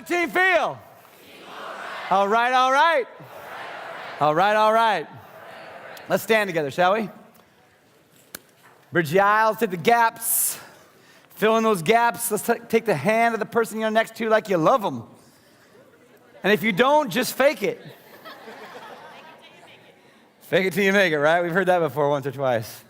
the team feel? All right, all right. All right, all right. Let's stand together, shall we? Bridge the aisles, take the gaps. Fill in those gaps. Let's take the hand of the person you're next to like you love them. And if you don't, just fake it. Fake it till you make it, right? We've heard that before once or twice.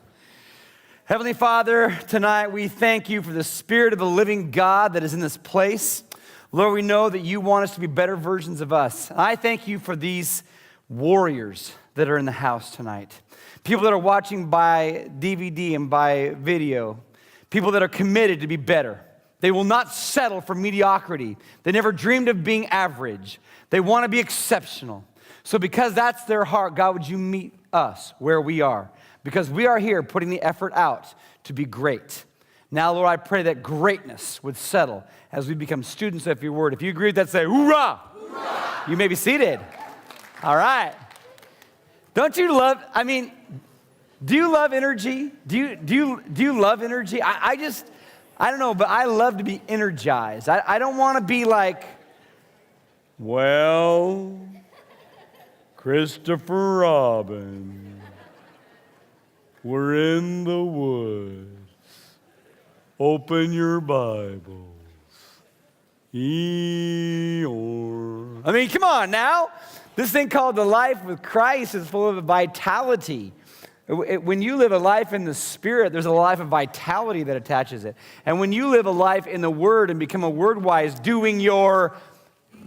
Heavenly Father, tonight we thank you for the Spirit of the living God that is in this place. Lord, we know that you want us to be better versions of us. I thank you for these warriors that are in the house tonight. People that are watching by DVD and by video. People that are committed to be better. They will not settle for mediocrity. They never dreamed of being average. They want to be exceptional. So because that's their heart, God, would you meet us where we are? Because we are here putting the effort out to be great. Now, Lord, I pray that greatness would settle as we become students of your word. If you agree with that, say, hoorah! Hoorah! You may be seated. All right. Don't you love, do you love energy? Do you love energy? I don't know, but I love to be energized. I don't want to be like, well, Christopher Robin, we're in the woods. Open your Bibles. Eeyore. Come on now. This thing called the life with Christ is full of vitality. When you live a life in the Spirit, there's a life of vitality that attaches it. And when you live a life in the Word and become a word-wise, doing your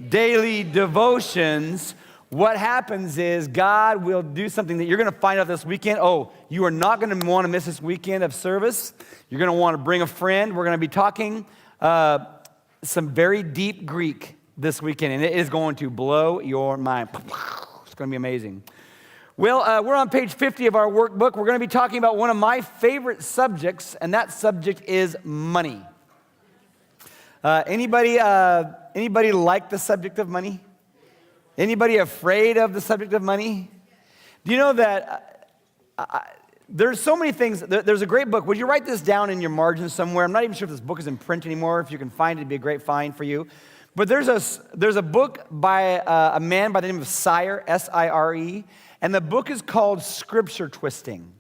daily devotions, what happens is God will do something that you're going to find out this weekend. Oh, you are not going to want to miss this weekend of service. You're going to want to bring a friend. We're going to be talking some very deep Greek this weekend, and it is going to blow your mind. It's going to be amazing. Well, we're on page 50 of our workbook. We're going to be talking about one of my favorite subjects, and that subject is money. Anybody like the subject of money? Anybody afraid of the subject of money? Do you know that there's so many things? There's a great book. Would you write this down in your margin somewhere? I'm not even sure if this book is in print anymore. If you can find it, it'd be a great find for you. But there's a book by a man by the name of Sire, S-I-R-E, and the book is called Scripture Twisting.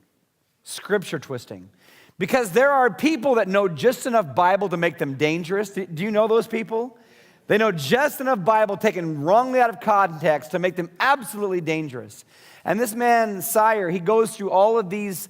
Scripture Twisting. Because there are people that know just enough Bible to make them dangerous. Do you know those people? They know just enough Bible taken wrongly out of context to make them absolutely dangerous. And this man, Sire, he goes through all of these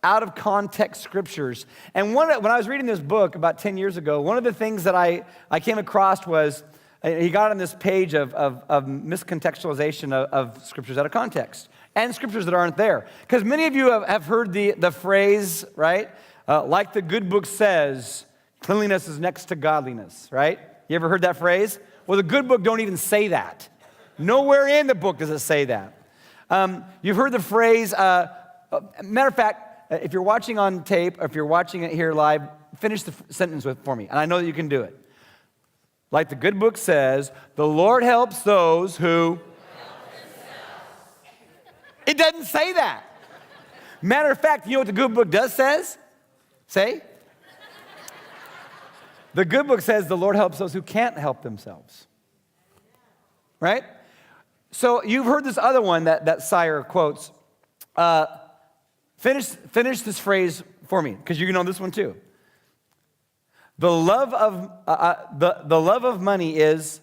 out-of-context scriptures. And when I was reading this book about 10 years ago, one of the things that I came across was, he got on this page of miscontextualization of scriptures out of context and scriptures that aren't there. Because many of you have heard the phrase, right? Like the good book says, cleanliness is next to godliness, right? You ever heard that phrase? Well, the good book don't even say that. Nowhere in the book does it say that. You've heard the phrase, matter of fact, if you're watching on tape, or if you're watching it here live, finish the sentence for me, and I know that you can do it. Like the good book says, the Lord helps those who help themselves. It doesn't say that. Matter of fact, you know what the good book does say? The good book says the Lord helps those who can't help themselves. Right? So you've heard this other one that Sire quotes. Finish this phrase for me, because you know this one too. The love of money is.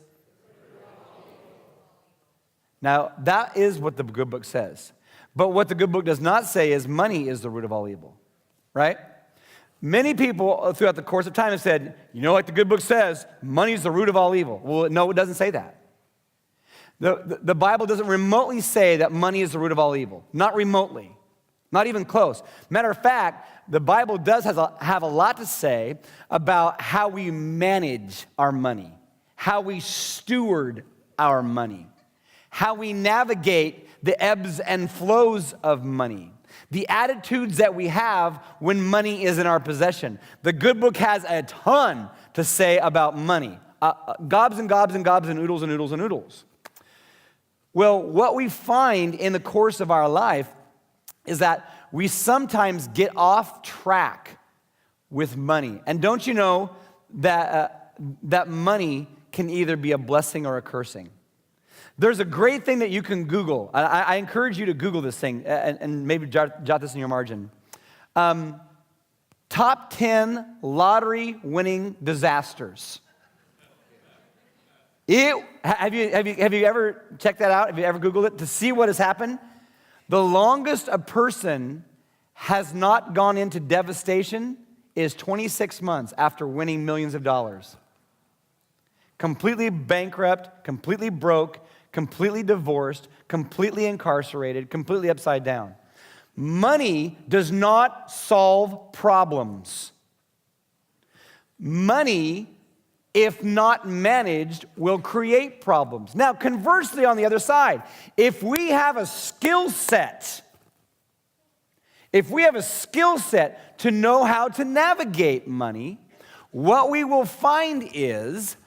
Now that is what the good book says. But what the good book does not say is money is the root of all evil. Right? Many people throughout the course of time have said, you know, like the good book says, money is the root of all evil. Well, no, it doesn't say that. The Bible doesn't remotely say that money is the root of all evil. Not remotely. Not even close. Matter of fact, the Bible does have a lot to say about how we manage our money, how we steward our money, how we navigate the ebbs and flows of money, the attitudes that we have when money is in our possession. The good book has a ton to say about money. Gobs and gobs and gobs and oodles and oodles and oodles. Well, what we find in the course of our life is that we sometimes get off track with money. And don't you know that money can either be a blessing or a cursing. There's a great thing that you can Google. I encourage you to Google this thing and maybe jot this in your margin. Top 10 lottery winning disasters. Have you ever checked that out? Have you ever Googled it to see what has happened? The longest a person has not gone into devastation is 26 months after winning millions of dollars. Completely bankrupt, completely broke, completely divorced, completely incarcerated, completely upside down. Money does not solve problems. Money, if not managed, will create problems. Now, conversely, on the other side, if we have a skill set to know how to navigate money, what we will find is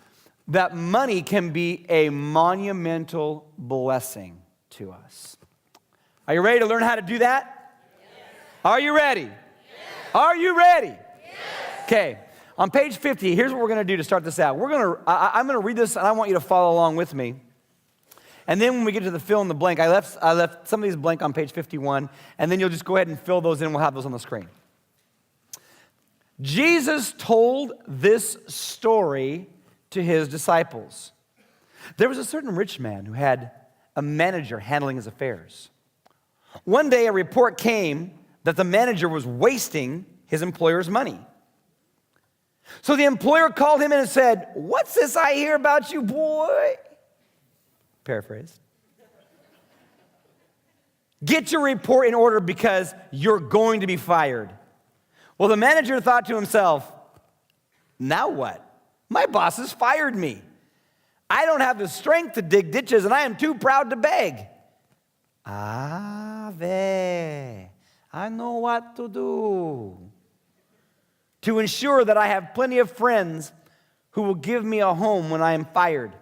that money can be a monumental blessing to us. Are you ready to learn how to do that? Yes. Are you ready? Yes. Are you ready? Yes. Okay. On page 50, here's what we're going to do to start this out. I'm going to read this, and I want you to follow along with me. And then when we get to the fill in the blank, I left some of these blank on page 51, and then you'll just go ahead and fill those in. We'll have those on the screen. Jesus told this story to his disciples. There was a certain rich man who had a manager handling his affairs. One day, a report came that the manager was wasting his employer's money. So the employer called him in and said, "What's this I hear about you, boy?" Paraphrase. "Get your report in order because you're going to be fired." Well, the manager thought to himself, "Now what? My boss has fired me. I don't have the strength to dig ditches, and I am too proud to beg. I know what to do to ensure that I have plenty of friends who will give me a home when I am fired."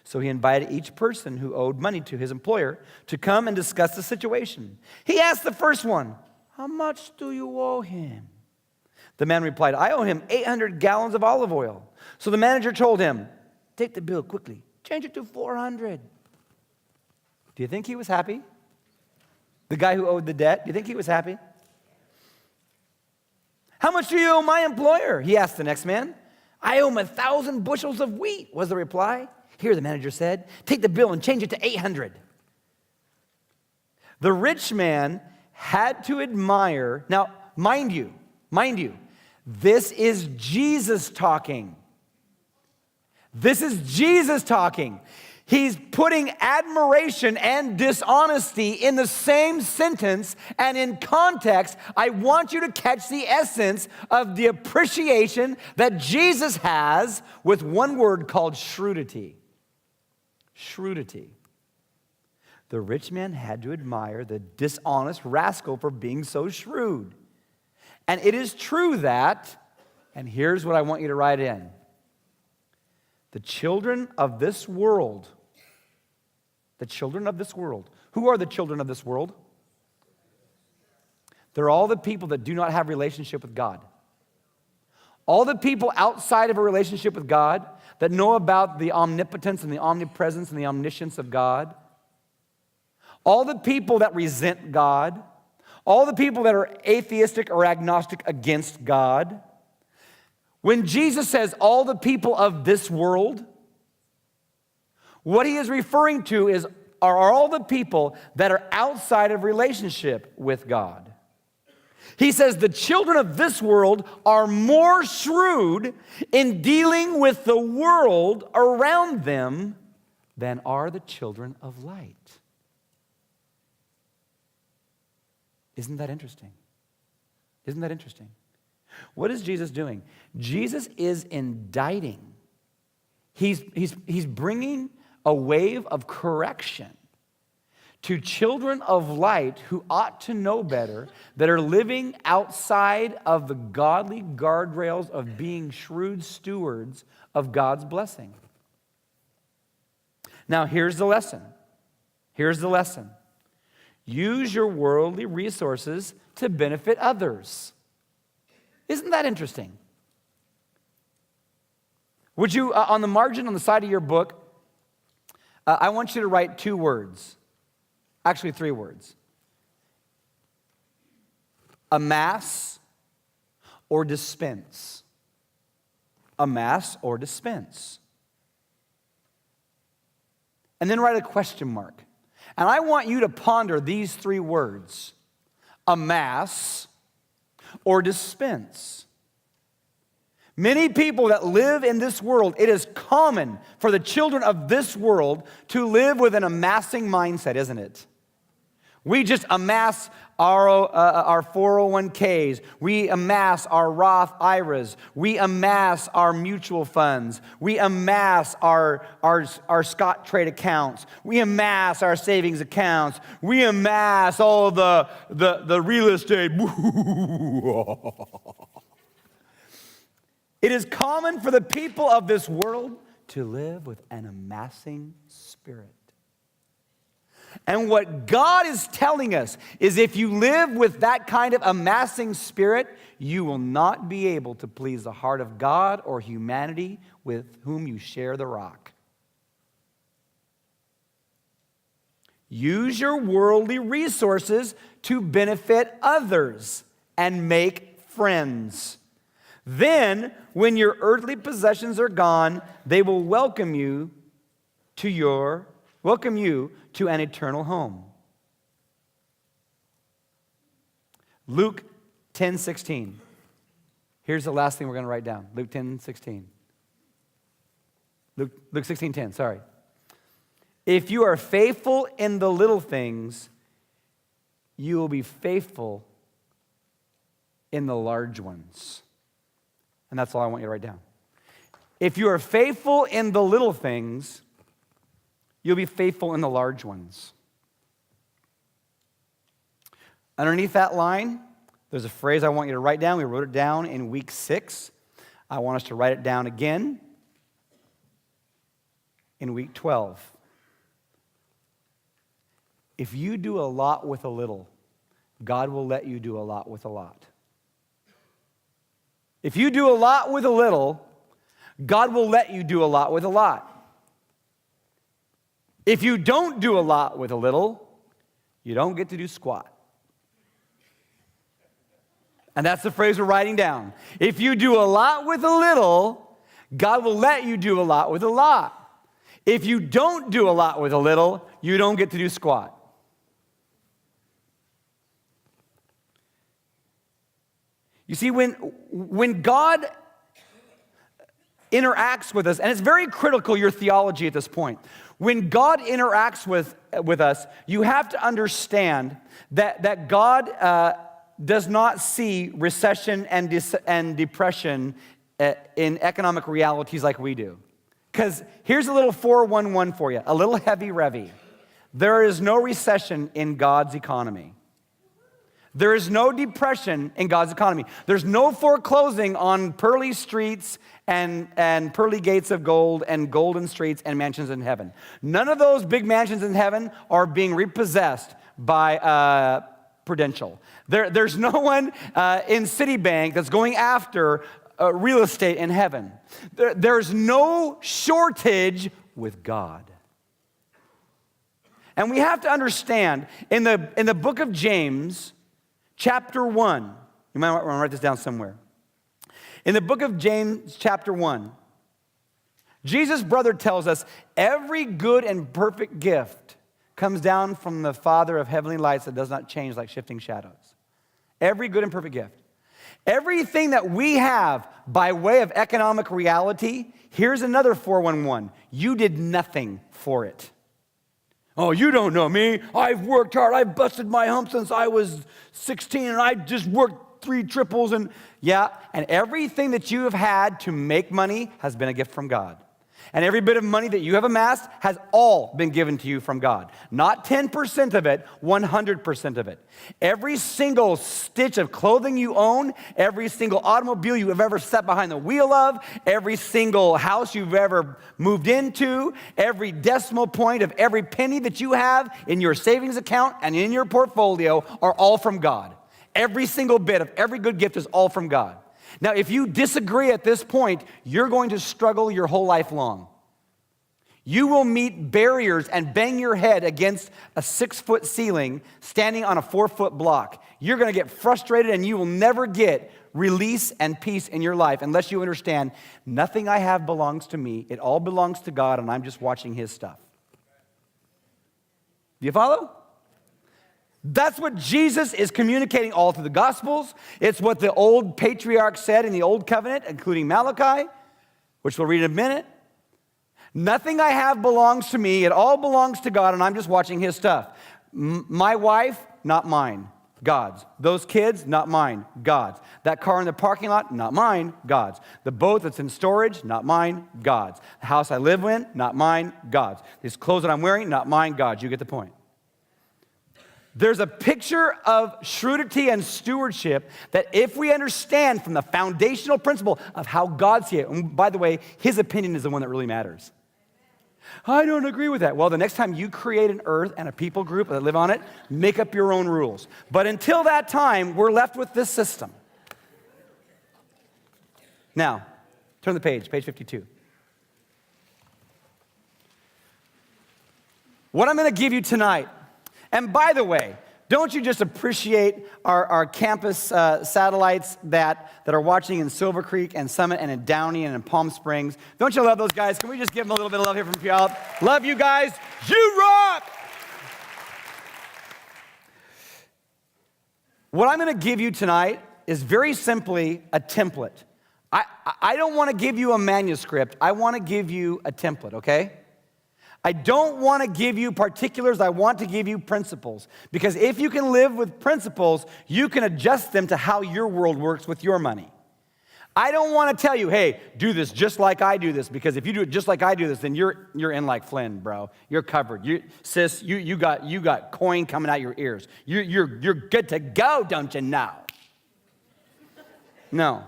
So he invited each person who owed money to his employer to come and discuss the situation. He asked the first one, "How much do you owe him?" The man replied, "I owe him 800 gallons of olive oil." So the manager told him, "Take the bill quickly. Change it to 400. Do you think he was happy? The guy who owed the debt, do you think he was happy? "How much do you owe my employer?" he asked the next man. "I owe him 1,000 bushels of wheat," was the reply. "Here," the manager said, "take the bill and change it to 800. The rich man had to admire, now, mind you, this is Jesus talking. This is Jesus talking. He's putting admiration and dishonesty in the same sentence, and in context, I want you to catch the essence of the appreciation that Jesus has with one word called shrewdity. Shrewdity. The rich man had to admire the dishonest rascal for being so shrewd. And it is true that, and here's what I want you to write in, the children of this world, who are the children of this world? They're all the people that do not have a relationship with God. All the people outside of a relationship with God that know about the omnipotence and the omnipresence and the omniscience of God. All the people that resent God. All the people that are atheistic or agnostic against God. When Jesus says all the people of this world, what he is referring to are all the people that are outside of relationship with God. He says the children of this world are more shrewd in dealing with the world around them than are the children of light. Isn't that interesting? Isn't that interesting? What is Jesus doing? Jesus is indicting. He's bringing a wave of correction to children of light who ought to know better, that are living outside of the godly guardrails of being shrewd stewards of God's blessing. Now, here's the lesson. Here's the lesson. Use your worldly resources to benefit others. Isn't that interesting? Would you, on the margin on the side of your book, I want you to write 2 words. Actually, 3 words. Amass or dispense. Amass or dispense. And then write a question mark. And I want you to ponder these 3 words. Amass or dispense. Many people that live in this world, it is common for the children of this world to live with an amassing mindset, isn't it? We just amass our 401ks. We amass our Roth IRAs. We amass our mutual funds. We amass our Scottrade accounts. We amass our savings accounts. We amass all the real estate. It is common for the people of this world to live with an amassing spirit. And what God is telling us is if you live with that kind of amassing spirit, you will not be able to please the heart of God or humanity with whom you share the rock. Use your worldly resources to benefit others and make friends. Then, when your earthly possessions are gone, they will welcome you to an eternal home. Luke 10:16. Here's the last thing we're going to write down. Luke 10:16. Luke 16:10, sorry. If you are faithful in the little things, you will be faithful in the large ones. And that's all I want you to write down. If you are faithful in the little things, you'll be faithful in the large ones. Underneath that line, there's a phrase I want you to write down. We wrote it down in week 6. I want us to write it down again in week 12. If you do a lot with a little, God will let you do a lot with a lot. If you do a lot with a little, God will let you do a lot with a lot. If you don't do a lot with a little, you don't get to do squat. And that's the phrase we're writing down. If you do a lot with a little, God will let you do a lot with a lot. If you don't do a lot with a little, you don't get to do squat. You see, when God interacts with us, and it's very critical, your theology at this point. When God interacts with us, you have to understand that God does not see recession and depression in economic realities like we do. Because here's a little 411 for you, a little heavy-revy. There is no recession in God's economy. There is no depression in God's economy. There's no foreclosing on pearly streets and pearly gates of gold and golden streets and mansions in heaven. None of those big mansions in heaven are being repossessed by Prudential. There's no one in Citibank that's going after real estate in heaven. There's no shortage with God. And we have to understand, in the book of James, chapter 1, you might want to write this down somewhere. In the book of James, chapter 1, Jesus' brother tells us, every good and perfect gift comes down from the Father of heavenly lights that does not change like shifting shadows. Every good and perfect gift. Everything that we have by way of economic reality, here's another 411. You did nothing for it. Oh, you don't know me. I've worked hard. I've busted my hump since I was 16, and I just worked 3 triples. And everything that you have had to make money has been a gift from God. And every bit of money that you have amassed has all been given to you from God. Not 10% of it, 100% of it. Every single stitch of clothing you own, every single automobile you have ever sat behind the wheel of, every single house you've ever moved into, every decimal point of every penny that you have in your savings account and in your portfolio are all from God. Every single bit of every good gift is all from God. Now, if you disagree at this point, you're going to struggle your whole life long. You will meet barriers and bang your head against a 6-foot ceiling standing on a 4-foot block. You're going to get frustrated and you will never get release and peace in your life unless you understand nothing I have belongs to me. It all belongs to God and I'm just watching His stuff. Do you follow? That's what Jesus is communicating all through the Gospels. It's what the old patriarchs said in the Old Covenant, including Malachi, which we'll read in a minute. Nothing I have belongs to me. It all belongs to God, and I'm just watching His stuff. My wife, not mine, God's. Those kids, not mine, God's. That car in the parking lot, not mine, God's. The boat that's in storage, not mine, God's. The house I live in, not mine, God's. These clothes that I'm wearing, not mine, God's. You get the point. There's a picture of shrewdity and stewardship that if we understand from the foundational principle of how God sees it, and by the way, His opinion is the one that really matters. I don't agree with that. Well, the next time you create an earth and a people group that live on it, make up your own rules. But until that time, we're left with this system. Now, turn the page 52. What I'm going to give you tonight, and by the way, don't you just appreciate our campus satellites that are watching in Silver Creek and Summit and in Downey and in Palm Springs? Don't you love those guys? Can we just give them a little bit of love here from Puyallup? Love you guys. You rock! What I'm going to give you tonight is very simply a template. I don't want to give you a manuscript. I want to give you a template, okay? I don't want to give you particulars. I want to give you principles. Because if you can live with principles, you can adjust them to how your world works with your money. I don't want to tell you, hey, do this just like I do this, because if you do it just like I do this, then you're in like Flynn, bro. You're covered. Sis, you got coin coming out your ears. You're good to go, don't you know? No.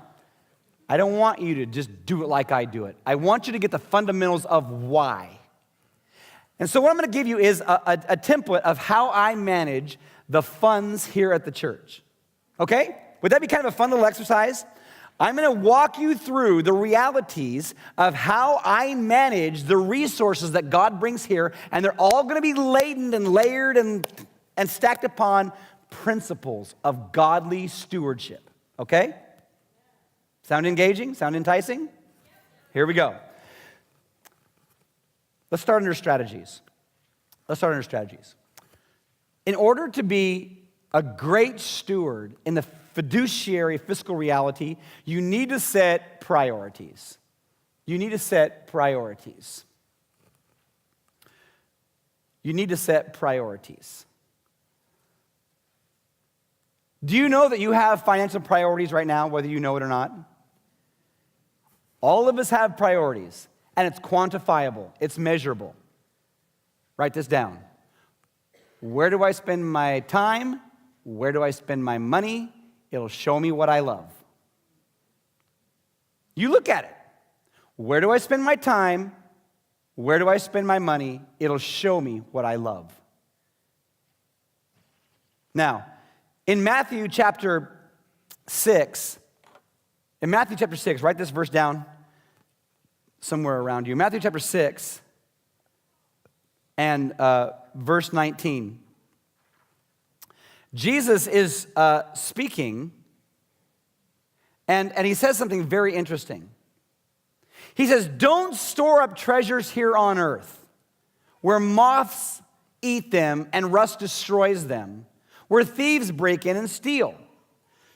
I don't want you to just do it like I do it. I want you to get the fundamentals of why. And so what I'm going to give you is a template of how I manage the funds here at the church. Okay? Would that be kind of a fun little exercise? I'm going to walk you through the realities of how I manage the resources that God brings here, and they're all going to be laden and layered and stacked upon principles of godly stewardship. Okay? Sound engaging? Sound enticing? Here we go. Let's start under strategies. In order to be a great steward in the fiduciary fiscal reality, you need to set priorities. Do you know that you have financial priorities right now, whether you know it or not? All of us have priorities. And it's quantifiable. It's measurable. Write this down. Where do I spend my time? Where do I spend my money? It'll show me what I love. You look at it. Where do I spend my time? Where do I spend my money? It'll show me what I love. Now, in Matthew chapter 6, write this verse down. Somewhere around you. Matthew chapter 6 and verse 19. Jesus is speaking, and he says something very interesting. He says, don't store up treasures here on earth, where moths eat them and rust destroys them, where thieves break in and steal.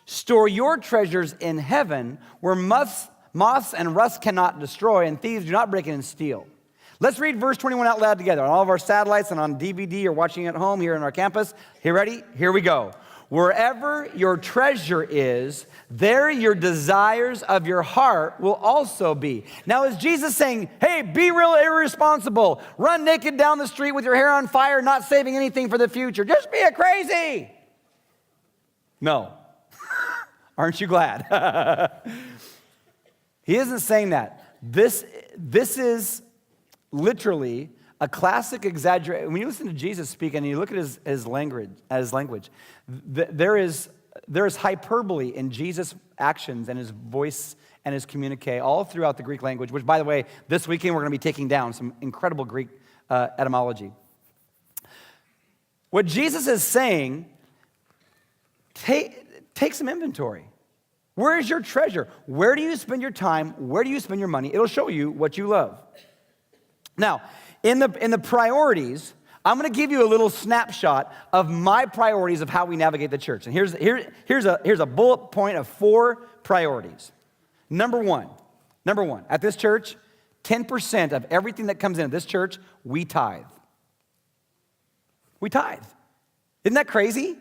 Store your treasures in heaven, where moths and rust cannot destroy, and thieves do not break in and steal. Let's read verse 21 out loud together on all of our satellites and on DVD or watching at home here in our campus. You ready? Here we go. Wherever your treasure is, there your desires of your heart will also be. Now, is Jesus saying, hey, be real irresponsible, run naked down the street with your hair on fire, not saving anything for the future, just be a crazy? No. Aren't you glad? He isn't saying that. This is literally a classic exaggeration. When you listen to Jesus speak and you look at his language, there is there's hyperbole in Jesus' actions and his voice and his communique all throughout the Greek language, which, by the way, this weekend we're going to be taking down some incredible Greek etymology. What Jesus is saying, take some inventory. Where is your treasure? Where do you spend your time? Where do you spend your money? It'll show you what you love. Now, in the priorities, I'm going to give you a little snapshot of my priorities of how we navigate the church. And here's a bullet point of 4 priorities. Number one, at this church, 10% of everything that comes into this church, we tithe. We tithe. Isn't that crazy?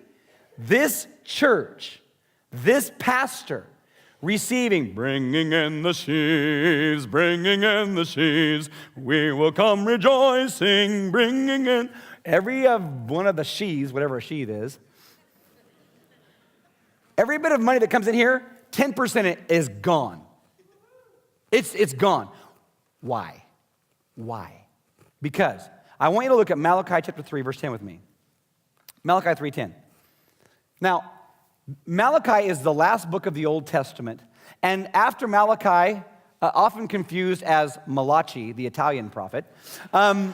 This church, this pastor, receiving, bringing in the sheaves, we will come rejoicing, bringing in every one of the sheaves, whatever a sheave is. Every bit of money that comes in here, 10% is gone. It's gone. Why? Because I want you to look at Malachi chapter 3, verse 10 with me. Malachi 3:10. Now, Malachi is the last book of the Old Testament, and after Malachi, often confused as Malachi, the Italian prophet, the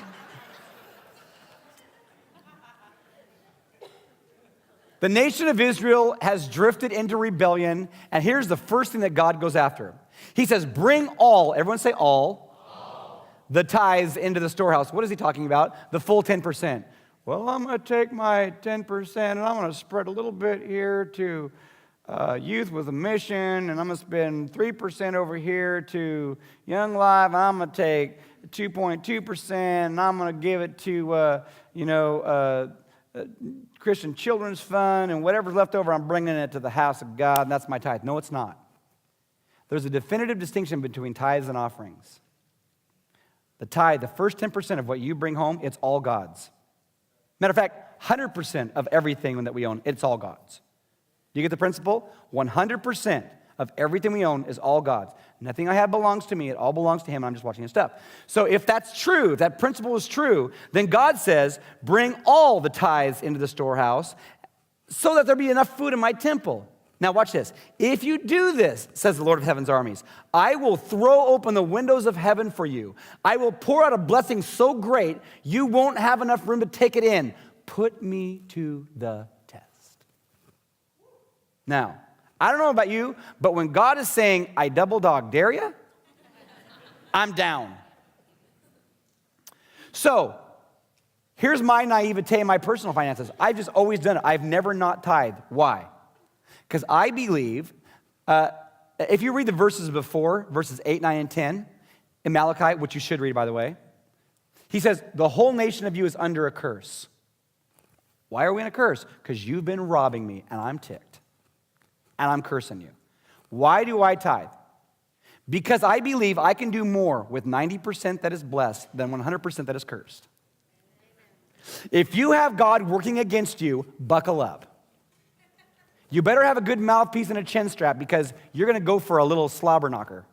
nation of Israel has drifted into rebellion, and here's the first thing that God goes after. He says, bring all, everyone say all, the tithes into the storehouse. What is he talking about? The full 10%. Well, I'm going to take my 10% and I'm going to spread a little bit here to youth with a mission, and I'm going to spend 3% over here to Young Life, and I'm going to take 2.2% and I'm going to give it to, Christian Children's Fund, and whatever's left over, I'm bringing it to the house of God, and that's my tithe. No, it's not. There's a definitive distinction between tithes and offerings. The tithe, the first 10% of what you bring home, it's all God's. Matter of fact, 100% of everything that we own, it's all God's. Do you get the principle? 100% of everything we own is all God's. Nothing I have belongs to me. It all belongs to him. I'm just watching his stuff. So if that's true, if that principle is true, then God says, bring all the tithes into the storehouse so that there be enough food in my temple. Now watch this. If you do this, says the Lord of heaven's armies, I will throw open the windows of heaven for you. I will pour out a blessing so great, you won't have enough room to take it in. Put me to the test. Now, I don't know about you, but when God is saying, I double dog dare you, I'm down. So, here's my naivete in my personal finances. I've just always done it. I've never not tithed. Why? Because I believe, if you read the verses before, verses 8, 9, and 10, in Malachi, which you should read, by the way, he says, the whole nation of you is under a curse. Why are we in a curse? Because you've been robbing me, and I'm ticked. And I'm cursing you. Why do I tithe? Because I believe I can do more with 90% that is blessed than 100% that is cursed. If you have God working against you, buckle up. You better have a good mouthpiece and a chin strap, because you're going to go for a little slobber knocker.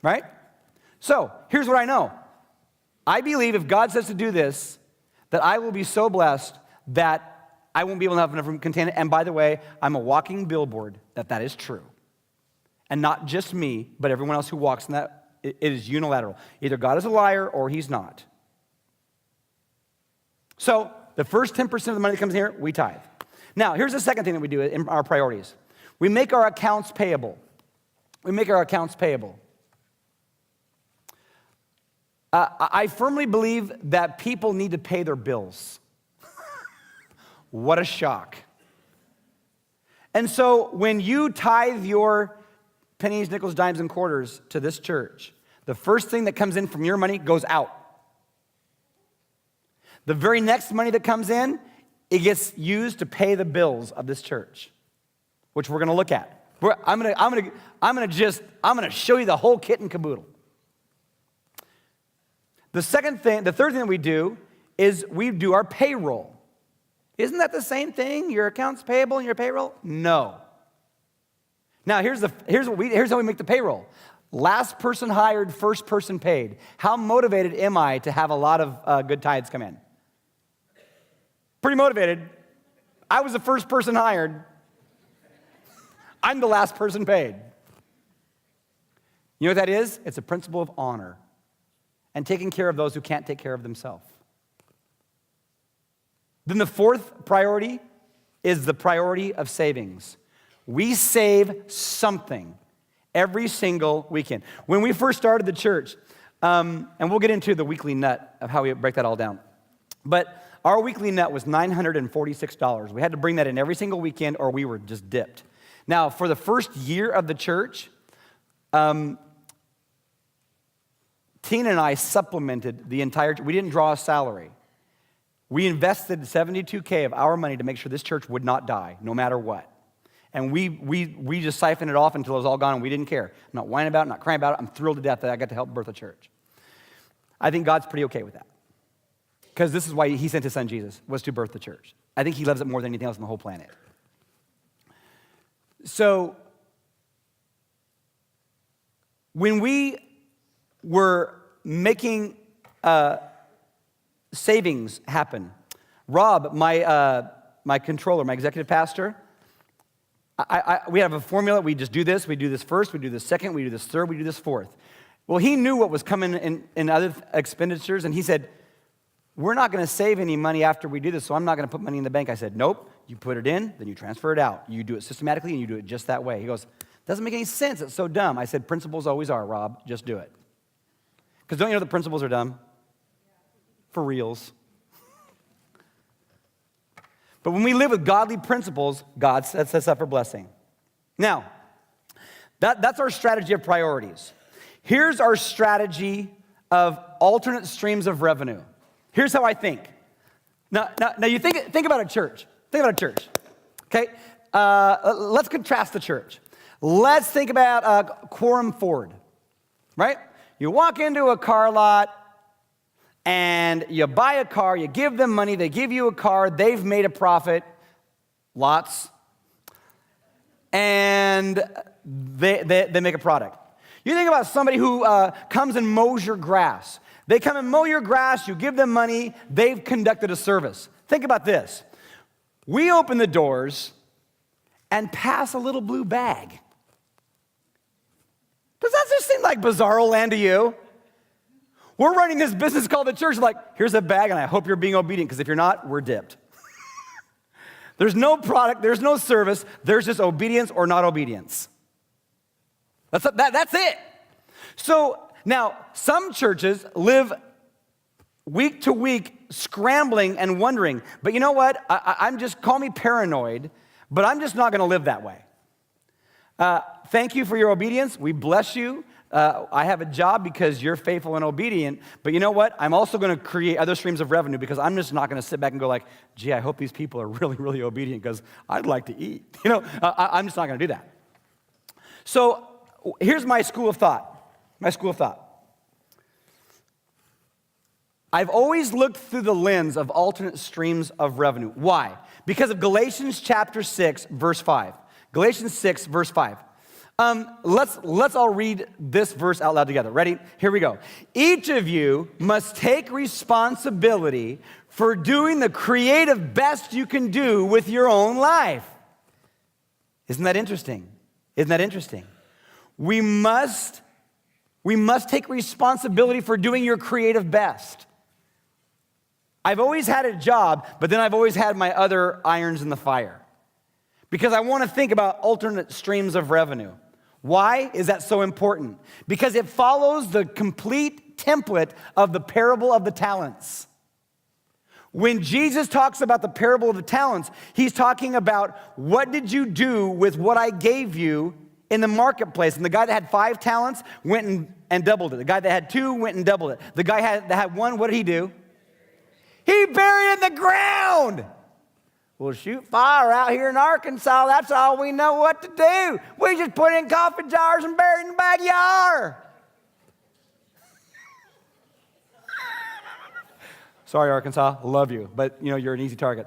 Right? So, here's what I know. I believe if God says to do this, that I will be so blessed that I won't be able to have enough room to contain it. And by the way, I'm a walking billboard that is true. And not just me, but everyone else who walks in that, it is unilateral. Either God is a liar or he's not. So, the first 10% of the money that comes in here, we tithe. Now, here's the second thing that we do in our priorities. We make our accounts payable. I firmly believe that people need to pay their bills. What a shock. And so when you tithe your pennies, nickels, dimes, and quarters to this church, the first thing that comes in from your money goes out. The very next money that comes in, it gets used to pay the bills of this church, which we're going to look at. I'm going to show you the whole kit and caboodle. The third thing that we do is we do our payroll. Isn't that the same thing? Your accounts payable and your payroll? No. Now here's how we make the payroll. Last person hired, first person paid. How motivated am I to have a lot of good tithes come in? Pretty motivated. I was the first person hired. I'm the last person paid. You know what that is? It's a principle of honor and taking care of those who can't take care of themselves. Then the fourth priority is the priority of savings. We save something every single weekend. When we first started the church, and we'll get into the weekly nut of how we break that all down, but our weekly nut was $946. We had to bring that in every single weekend or we were just dipped. Now, for the first year of the church, Tina and I supplemented the entire church. We didn't draw a salary. We invested $72K of our money to make sure this church would not die, no matter what. And we just siphoned it off until it was all gone, and we didn't care. I'm not whining about it, not crying about it. I'm thrilled to death that I got to help birth a church. I think God's pretty okay with that. Because this is why he sent his son Jesus, was to birth the church. I think he loves it more than anything else on the whole planet. So, when we were making savings happen, Rob, my controller, my executive pastor, we have a formula. We just do this. We do this first. We do this second. We do this third. We do this fourth. Well, he knew what was coming in other expenditures, and he said, we're not going to save any money after we do this, so I'm not going to put money in the bank. I said, nope. You put it in, then you transfer it out. You do it systematically, and you do it just that way. He goes, doesn't make any sense. It's so dumb. I said, principles always are, Rob. Just do it. Because don't you know the principles are dumb? For reals. But when we live with godly principles, God sets us up for blessing. Now, that's our strategy of priorities. Here's our strategy of alternate streams of revenue. Here's how I think. Now you think about a church. Think about a church, okay? Let's contrast the church. Let's think about Quorum Ford, right? You walk into a car lot, and you buy a car, you give them money, they give you a car, they've made a profit, lots, and they make a product. You think about somebody who comes and mows your grass. They come and mow your grass, you give them money, they've conducted a service. Think about this. We open the doors and pass a little blue bag. Does that just seem like bizarro land to you? We're running this business called the church, like, here's a bag, and I hope you're being obedient, because if you're not, we're dipped. There's no product, there's no service, there's just obedience or not obedience. That's it. So now, some churches live week to week scrambling and wondering, but you know what? I'm just, call me paranoid, but I'm just not going to live that way. Thank you for your obedience. We bless you. I have a job because you're faithful and obedient, but you know what? I'm also going to create other streams of revenue because I'm just not going to sit back and go like, gee, I hope these people are really, really obedient because I'd like to eat. You know, I'm just not going to do that. So here's my school of thought. I've always looked through the lens of alternate streams of revenue. Why? Because of Galatians chapter 6, verse 5. Galatians 6, verse 5. Let's all read this verse out loud together. Ready? Here we go. Each of you must take responsibility for doing the creative best you can do with your own life. Isn't that interesting? We must take responsibility for doing your creative best. I've always had a job, but then I've always had my other irons in the fire because I want to think about alternate streams of revenue. Why is that so important? Because it follows the complete template of the parable of the talents. When Jesus talks about the parable of the talents, he's talking about what did you do with what I gave you in the marketplace. And the guy that had 5 talents went and doubled it. The guy that had 2 went and doubled it. The guy that had 1, what did he do? He buried it in the ground. Well, shoot fire out here in Arkansas, that's all we know what to do. We just put in coffee jars and bury it in the backyard. Sorry, Arkansas, love you, but you know, you're an easy target.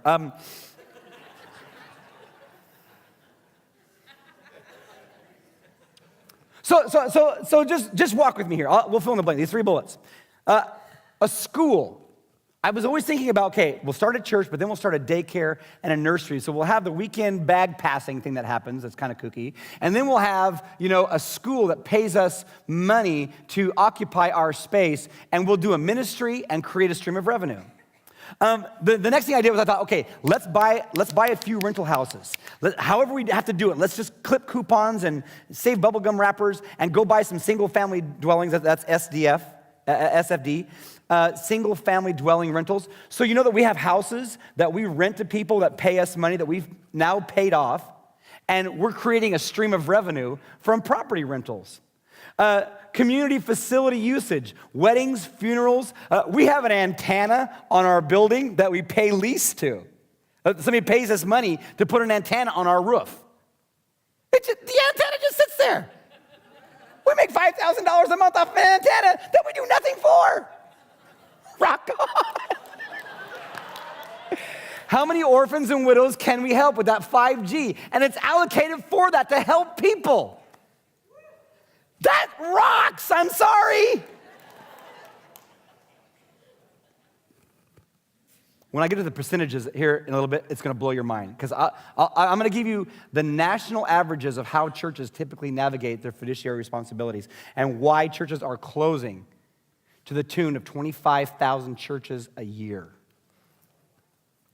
So just walk with me here. We'll fill in the blank. These 3 bullets. A school I was always thinking about, okay, we'll start a church, but then we'll start a daycare and a nursery. So we'll have the weekend bag passing thing that happens. That's kind of kooky. And then we'll have, a school that pays us money to occupy our space, and we'll do a ministry and create a stream of revenue. The next thing I did was I thought, okay, let's buy a few rental houses. However we have to do it, let's just clip coupons and save bubblegum wrappers and go buy some single-family dwellings. That's SFD. Single-family dwelling rentals. So you know that we have houses that we rent to people that pay us money that we've now paid off, and we're creating a stream of revenue from property rentals. Community facility usage, weddings, funerals. We have an antenna on our building that we pay lease to. Somebody pays us money to put an antenna on our roof. The antenna just sits there. We make $5,000 a month off an antenna that we do nothing for. Rock on. How many orphans and widows can we help with that 5G? And it's allocated for that, to help people. That rocks, I'm sorry. When I get to the percentages here in a little bit, it's going to blow your mind. Because I'm going to give you the national averages of how churches typically navigate their fiduciary responsibilities and why churches are closing to the tune of 25,000 churches a year.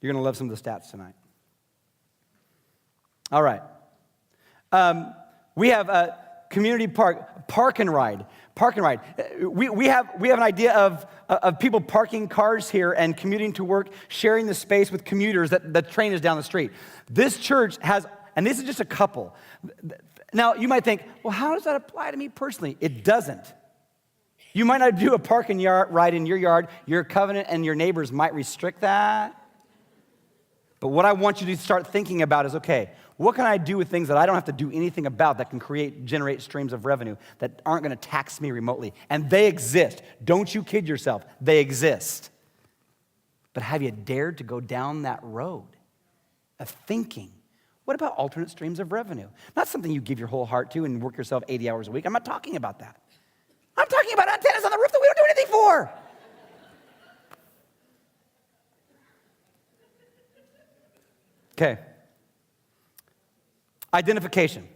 You're going to love some of the stats tonight. All right. We have a community park and ride. We have an idea of people parking cars here and commuting to work, sharing the space with commuters that the train is down the street. This church has, and this is just a couple. Now, you might think, well, how does that apply to me personally? It doesn't. You might not do a park and ride in your yard. Your covenant and your neighbors might restrict that. But what I want you to start thinking about is, okay, what can I do with things that I don't have to do anything about that can generate streams of revenue that aren't going to tax me remotely? And they exist. Don't you kid yourself. They exist. But have you dared to go down that road of thinking? What about alternate streams of revenue? Not something you give your whole heart to and work yourself 80 hours a week. I'm not talking about that. I'm talking about antennas on the roof that we don't do anything for. Okay. Identification.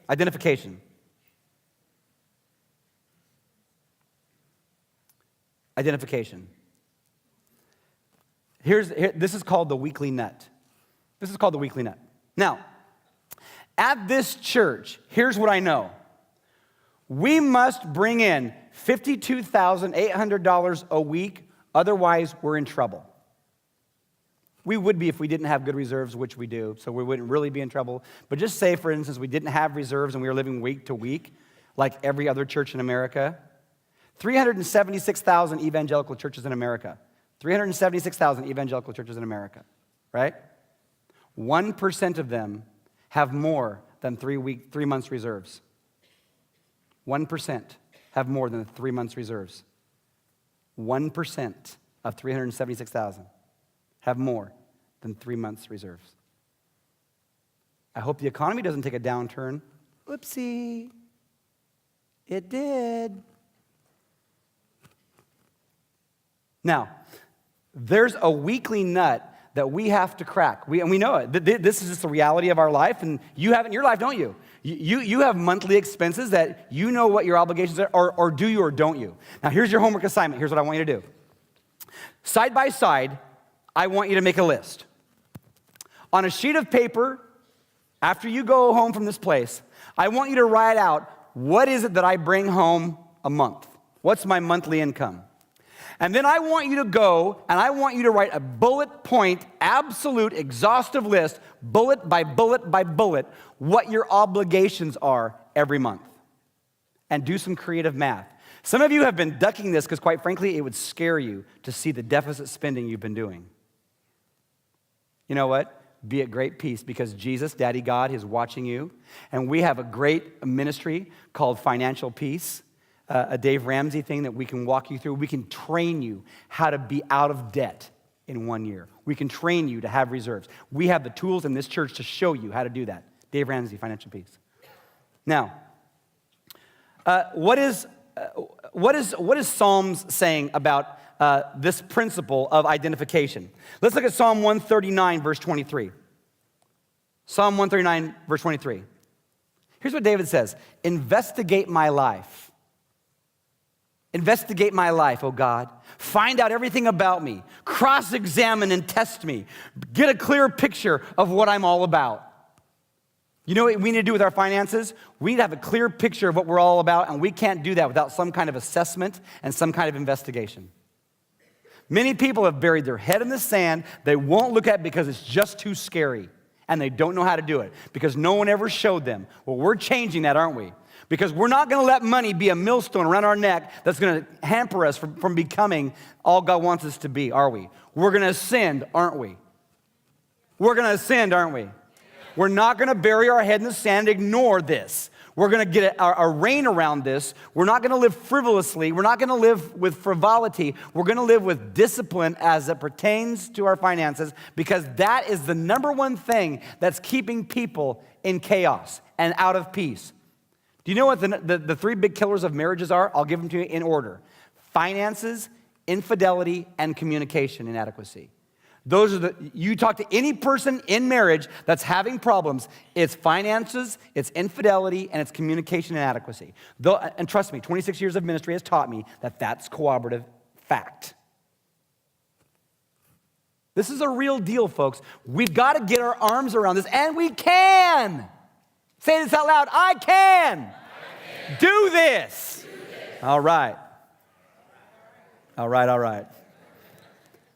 This is called the weekly nut. Now, at this church, here's what I know. We must bring in $52,800 a week, otherwise we're in trouble. We would be if we didn't have good reserves, which we do, so we wouldn't really be in trouble. But just say, for instance, we didn't have reserves and we were living week to week, like every other church in America. 376,000 evangelical churches in America. 376,000 evangelical churches in America, right? 1% of them have more than 3 months reserves. 1% have more than 3 months reserves. 1% of 376,000 have more than 3 months reserves. I hope the economy doesn't take a downturn. Oopsie. It did. Now, there's a weekly nut that we have to crack. And we know it. This is just the reality of our life, and you have it in your life, don't you? You have monthly expenses that you know what your obligations are, or do you or don't you? Now, here's your homework assignment. Here's what I want you to do. Side by side, I want you to make a list. On a sheet of paper, after you go home from this place, I want you to write out, what is it that I bring home a month? What's my monthly income? And then I want you to go and I want you to write a bullet point, absolute, exhaustive list, bullet by bullet by bullet, what your obligations are every month. And do some creative math. Some of you have been ducking this because, quite frankly, it would scare you to see the deficit spending you've been doing. You know what? Be at great peace because Jesus, Daddy God, is watching you. And we have a great ministry called Financial Peace, a Dave Ramsey thing that we can walk you through. We can train you how to be out of debt in 1 year. We can train you to have reserves. We have the tools in this church to show you how to do that. Dave Ramsey, Financial Peace. Now, what is Psalms saying about this principle of identification. Let's look at Psalm 139, verse 23. Psalm 139, verse 23. Here's what David says: investigate my life. Investigate my life, O God. Find out everything about me. Cross-examine and test me. Get a clear picture of what I'm all about. You know what we need to do with our finances? We need to have a clear picture of what we're all about, and we can't do that without some kind of assessment and some kind of investigation. Many people have buried their head in the sand. They won't look at it because it's just too scary, and they don't know how to do it because no one ever showed them. Well, we're changing that, aren't we? Because we're not going to let money be a millstone around our neck that's going to hamper us from becoming all God wants us to be, are we? We're going to ascend, aren't we? We're going to ascend, aren't we? We're not going to bury our head in the sand and ignore this. We're going to get a rein around this. We're not going to live frivolously. We're not going to live with frivolity. We're going to live with discipline as it pertains to our finances, because that is the number one thing that's keeping people in chaos and out of peace. Do you know what the three big killers of marriages are? I'll give them to you in order: finances, infidelity, and communication inadequacy. Those are you talk to any person in marriage that's having problems, it's finances, it's infidelity, and it's communication inadequacy. And trust me, 26 years of ministry has taught me that that's cooperative fact. This is a real deal, folks. We've got to get our arms around this, and we can. Say this out loud: I can. Do this. All right. All right.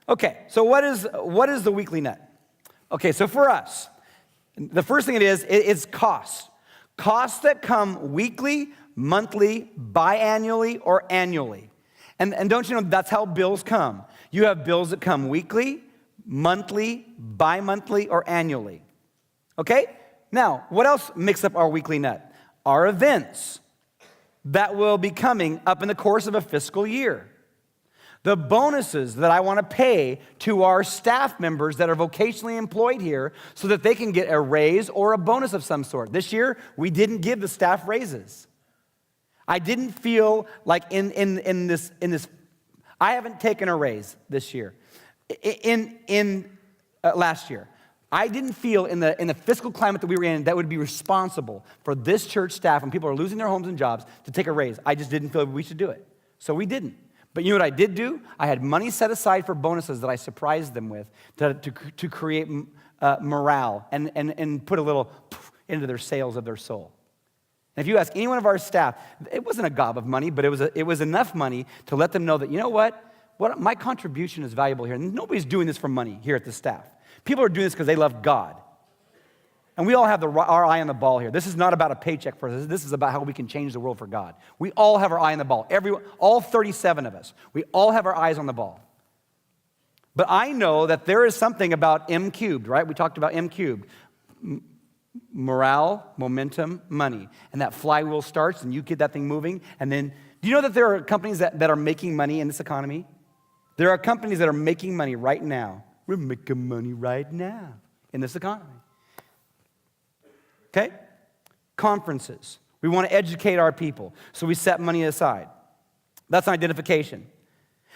Okay, so what is the weekly net? Okay, so for us, the first thing it's costs. Costs that come weekly, monthly, biannually, or annually. And don't you know that's how bills come? You have bills that come weekly, monthly, bi-monthly, or annually. Okay? Now, what else makes up our weekly net? Our events that will be coming up in the course of a fiscal year. The bonuses that I want to pay to our staff members that are vocationally employed here so that they can get a raise or a bonus of some sort. This year, we didn't give the staff raises. I didn't feel like in this, I haven't taken a raise this year. Last year, I didn't feel in the fiscal climate that we were in that would be responsible for this church staff when people are losing their homes and jobs to take a raise. I just didn't feel we should do it. So we didn't. But you know what I did do? I had money set aside for bonuses that I surprised them with to create morale and put a little into their sails of their soul. And if you ask any one of our staff, it wasn't a gob of money, but it was enough money to let them know that, you know what my contribution is valuable here. And nobody's doing this for money here at the staff. People are doing this because they love God. And we all have our eye on the ball here. This is not about a paycheck for us. This is about how we can change the world for God. We all have our eye on the ball. All 37 of us. We all have our eyes on the ball. But I know that there is something about M cubed, right? We talked about M cubed. Morale, momentum, money. And that flywheel starts and you get that thing moving. And then, do you know that there are companies that are making money in this economy? There are companies that are making money right now. We're making money right now in this economy. Okay? Conferences. We want to educate our people, so we set money aside. That's an identification.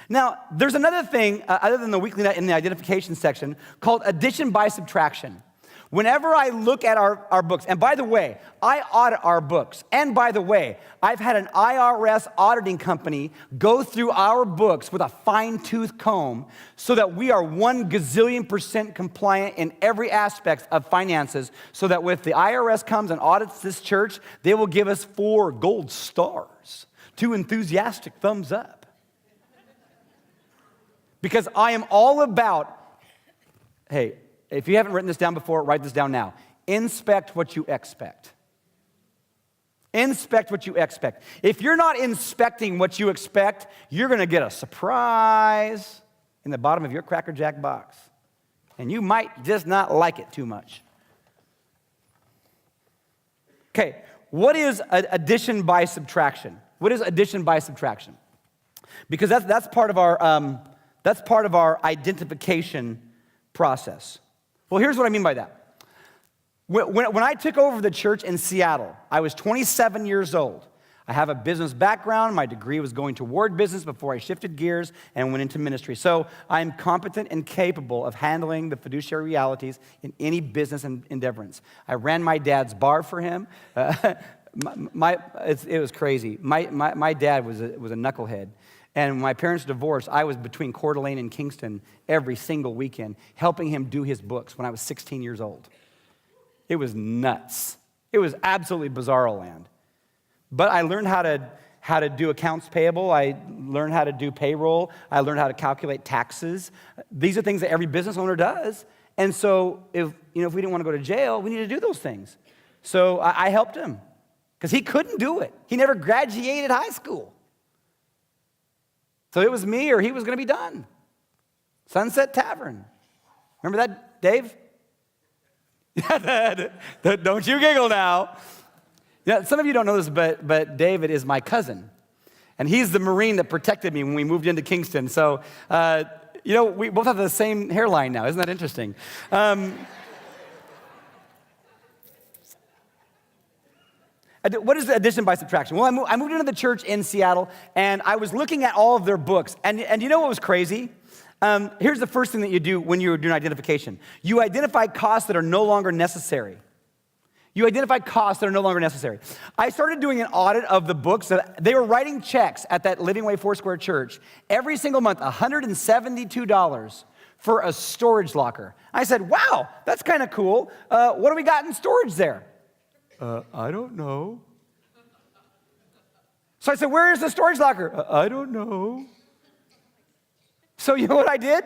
Now, there's another thing, other than the weekly net in the identification section, called addition by subtraction. Whenever I look at our books, and by the way, I audit our books. And by the way, I've had an IRS auditing company go through our books with a fine-tooth comb so that we are 1 gazillion% compliant in every aspect of finances, so that if the IRS comes and audits this church, they will give us 4 gold stars, 2 enthusiastic thumbs up. Because I am all about, hey, if you haven't written this down before, write this down now. Inspect what you expect. Inspect what you expect. If you're not inspecting what you expect, you're going to get a surprise in the bottom of your Cracker Jack box. And you might just not like it too much. Okay, what is addition by subtraction? What is addition by subtraction? Because that's part of our identification process. Well, here's what I mean by that. When I took over the church in Seattle, I was 27 years old. I have a business background. My degree was going toward business before I shifted gears and went into ministry. So I'm competent and capable of handling the fiduciary realities in any business endeavorance. I ran my dad's bar for him. It was crazy. My dad was a knucklehead. And when my parents divorced, I was between Coeur d'Alene and Kingston every single weekend, helping him do his books when I was 16 years old. It was nuts. It was absolutely bizarro land. But I learned how to do accounts payable. I learned how to do payroll. I learned how to calculate taxes. These are things that every business owner does. And so if we didn't want to go to jail, we needed to do those things. So I helped him because he couldn't do it. He never graduated high school. So it was me or he was going to be done. Sunset Tavern. Remember that, Dave? Don't you giggle now. Yeah, some of you don't know this, but David is my cousin. And he's the Marine that protected me when we moved into Kingston. So, we both have the same hairline now. Isn't that interesting? What is the addition by subtraction? Well, I moved into the church in Seattle, and I was looking at all of their books. And you know what was crazy? Here's the first thing that you do when you're doing identification. You identify costs that are no longer necessary. You identify costs that are no longer necessary. I started doing an audit of the books. They were writing checks at that Living Way Foursquare Church every single month, $172 for a storage locker. I said, wow, that's kind of cool. What do we got in storage there? I don't know. So I said, where is the storage locker? I don't know. So you know what I did?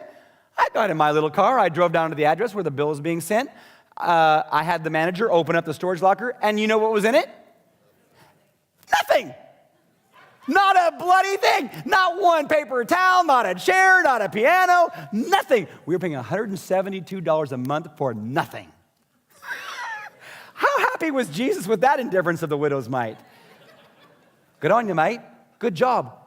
I got in my little car. I drove down to the address where the bill was being sent. I had the manager open up the storage locker, and you know what was in it? Nothing. Not a bloody thing. Not one paper towel, not a chair, not a piano, nothing. We were paying $172 a month for nothing. How happy was Jesus with that indifference of the widow's mite? Good on you, mate. Good job.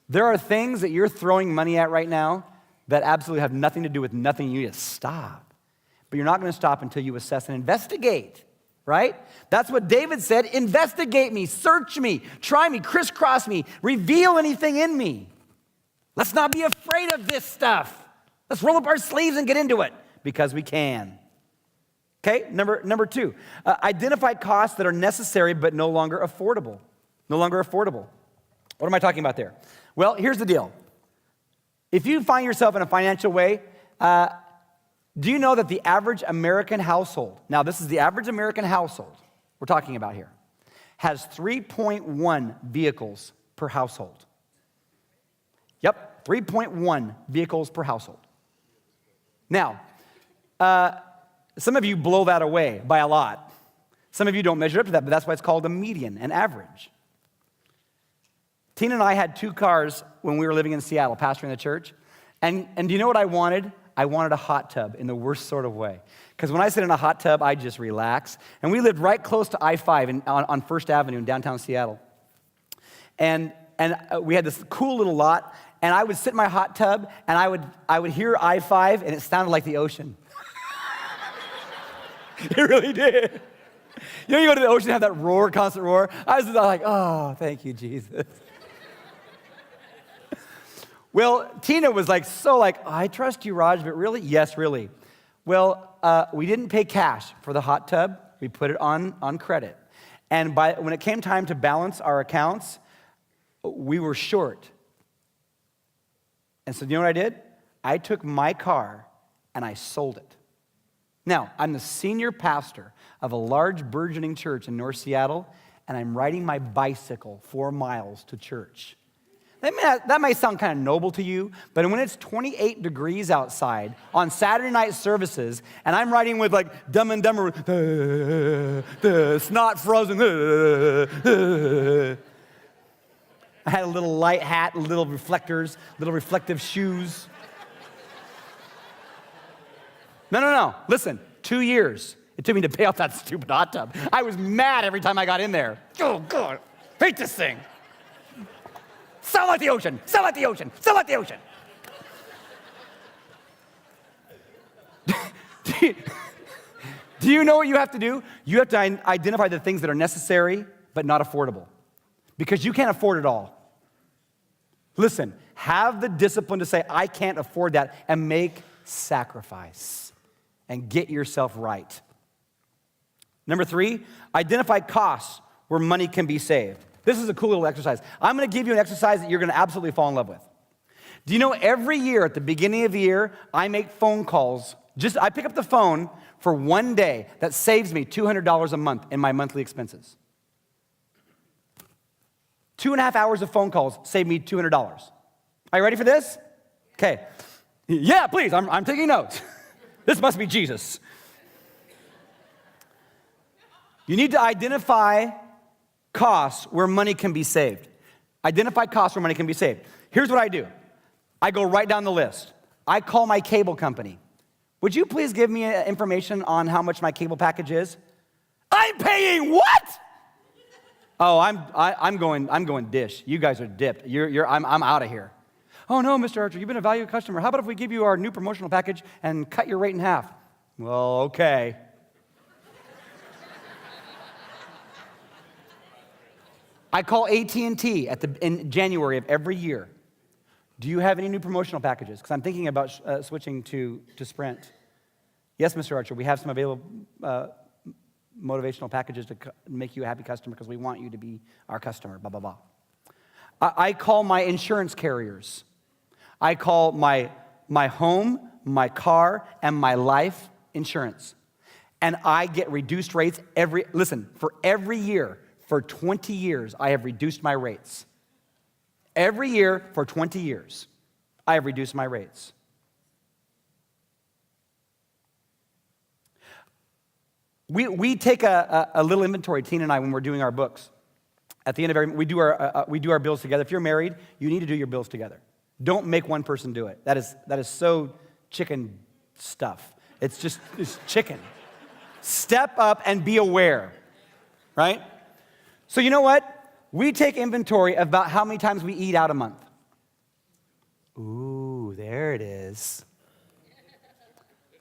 There are things that you're throwing money at right now that absolutely have nothing to do with nothing. You need to stop. But you're not going to stop until you assess and investigate, right? That's what David said. Investigate me, search me, try me, crisscross me, reveal anything in me. Let's not be afraid of this stuff. Let's roll up our sleeves and get into it because we can. Okay, number two, identify costs that are necessary but no longer affordable. No longer affordable. What am I talking about there? Well, here's the deal. If you find yourself in a financial way, do you know that the average American household, now this is the average American household we're talking about here, has 3.1 vehicles per household. Yep, 3.1 vehicles per household. Now, some of you blow that away by a lot. Some of you don't measure up to that, but that's why it's called a median, an average. Tina and I had 2 cars when we were living in Seattle, pastoring the church. And do you know what I wanted? I wanted a hot tub in the worst sort of way. Because when I sit in a hot tub, I just relax. And we lived right close to I-5 on First Avenue in downtown Seattle. And we had this cool little lot. And I would sit in my hot tub, and I would hear I-5, and it sounded like the ocean. It really did. You go to the ocean and have that roar, constant roar. I was like, oh, thank you, Jesus. Well, Tina was I trust you, Raj, but really? Yes, really. Well, we didn't pay cash for the hot tub. We put it on credit. And when it came time to balance our accounts, we were short. And so you know what I did? I took my car and I sold it. Now, I'm the senior pastor of a large burgeoning church in North Seattle, and I'm riding my bicycle 4 miles to church. That may sound kind of noble to you, but when it's 28 degrees outside on Saturday night services, and I'm riding with Dumb and Dumber, snot frozen, I had a little light hat, little reflectors, little reflective shoes. No. Listen, 2 years it took me to pay off that stupid hot tub. I was mad every time I got in there. Oh, God, hate this thing. Sell like the ocean, sell like the ocean, sell like the ocean. Do you know what you have to do? You have to identify the things that are necessary but not affordable, because you can't afford it all. Listen, have the discipline to say, I can't afford that, and make sacrifice and get yourself right. Number 3, identify costs where money can be saved. This is a cool little exercise. I'm going to give you an exercise that you're going to absolutely fall in love with. Do you know every year at the beginning of the year, I make phone calls. I pick up the phone for one day that saves me $200 a month in my monthly expenses. 2.5 hours of phone calls save me $200. Are you ready for this? Okay. Yeah, please, I'm taking notes. This must be Jesus. You need to identify costs where money can be saved. Identify costs where money can be saved. Here's what I do. I go right down the list. I call my cable company. Would you please give me information on how much my cable package is? I'm paying what? Oh, I'm going dish. You guys are dipped. I'm out of here. Oh no, Mr. Archer, you've been a valued customer. How about if we give you our new promotional package and cut your rate in half? Well, okay. I call AT&T in January of every year. Do you have any new promotional packages? Because I'm thinking about switching to Sprint. Yes, Mr. Archer, we have some available motivational packages to make you a happy customer because we want you to be our customer, blah, blah, blah. I call my insurance carriers. I call my home, my car, and my life insurance. And I get reduced rates for every year. For 20 years, I have reduced my rates. Every year for 20 years, I have reduced my rates. We take a little inventory, Tina and I, when we're doing our books. At the end of we do our bills together. If you're married, you need to do your bills together. Don't make one person do it. That is so chicken stuff. It's chicken. Step up and be aware, right? So you know what? We take inventory about how many times we eat out a month. Ooh, there it is.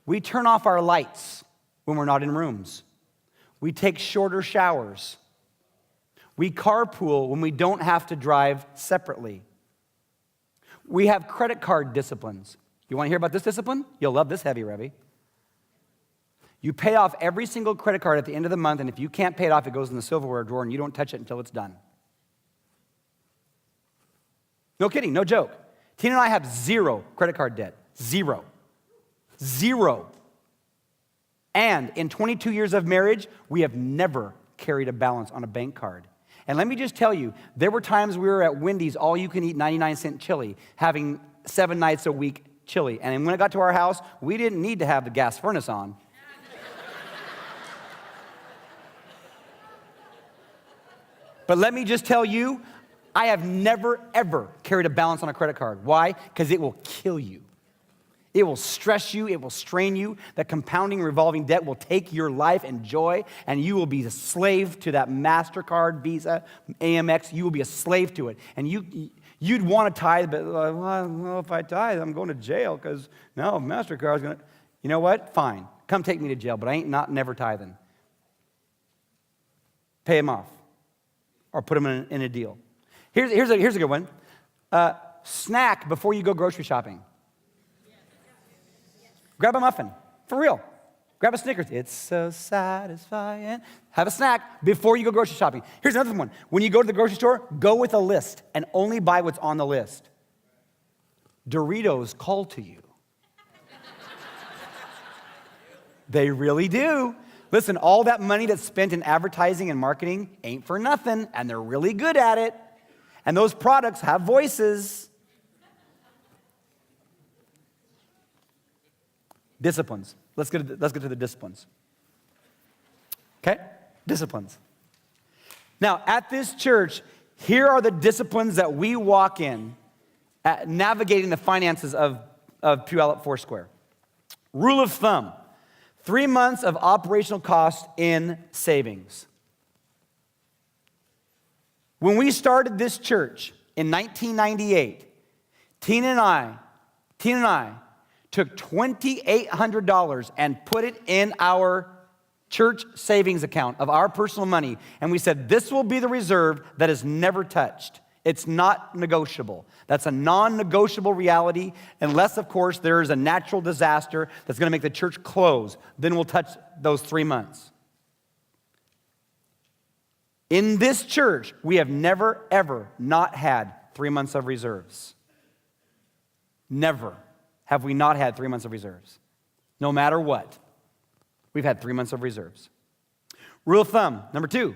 We turn off our lights when we're not in rooms. We take shorter showers. We carpool when we don't have to drive separately. We have credit card disciplines. You want to hear about this discipline? You'll love this heavy, Revy. You pay off every single credit card at the end of the month, and if you can't pay it off, it goes in the silverware drawer, and you don't touch it until it's done. No kidding, no joke. Tina and I have 0 credit card debt. 0. 0. And in 22 years of marriage, we have never carried a balance on a bank card. And let me just tell you, there were times we were at Wendy's, all-you-can-eat 99-cent chili, having 7 nights a week chili. And when it got to our house, we didn't need to have the gas furnace on. But let me just tell you, I have never, ever carried a balance on a credit card. Why? Because it will kill you. It will stress you. It will strain you. That compounding revolving debt will take your life and joy, and you will be a slave to that MasterCard, Visa, Amex. You will be a slave to it. And you'd want to tithe, but well, if I tithe, I'm going to jail because no, MasterCard's going to. You know what? Fine. Come take me to jail, but I ain't never tithing. Pay him off. Or put them in a deal. Here's a good one. Snack before you go grocery shopping. Grab a muffin, for real. Grab a Snickers. It's so satisfying. Have a snack before you go grocery shopping. Here's another one. When you go to the grocery store, go with a list and only buy what's on the list. Doritos call to you. They really do. Listen, all that money that's spent in advertising and marketing ain't for nothing, and they're really good at it. And those products have voices. Disciplines. Let's get to the disciplines. Okay? Disciplines. Now, at this church, here are the disciplines that we walk in at navigating the finances of Puyallup Foursquare. Rule of thumb. 3 months of operational cost in savings. When we started this church in 1998, Tina and I took $2,800 and put it in our church savings account of our personal money, and we said, this will be the reserve that is never touched. It's not negotiable. That's a non-negotiable reality, unless, of course, there is a natural disaster that's going to make the church close. Then we'll touch those 3 months. In this church, we have never, ever not had 3 months of reserves. Never have we not had 3 months of reserves. No matter what, we've had 3 months of reserves. Rule of thumb, number 2.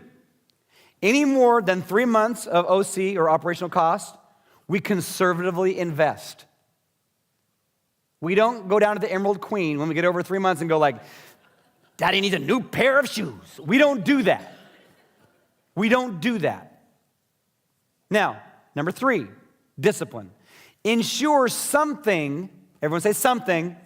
Any more than 3 months of OC or operational cost, we conservatively invest. We don't go down to the Emerald Queen when we get over 3 months and go like, Daddy needs a new pair of shoes. We don't do that. We don't do that. Now, number 3, discipline. Ensure something, everyone say something.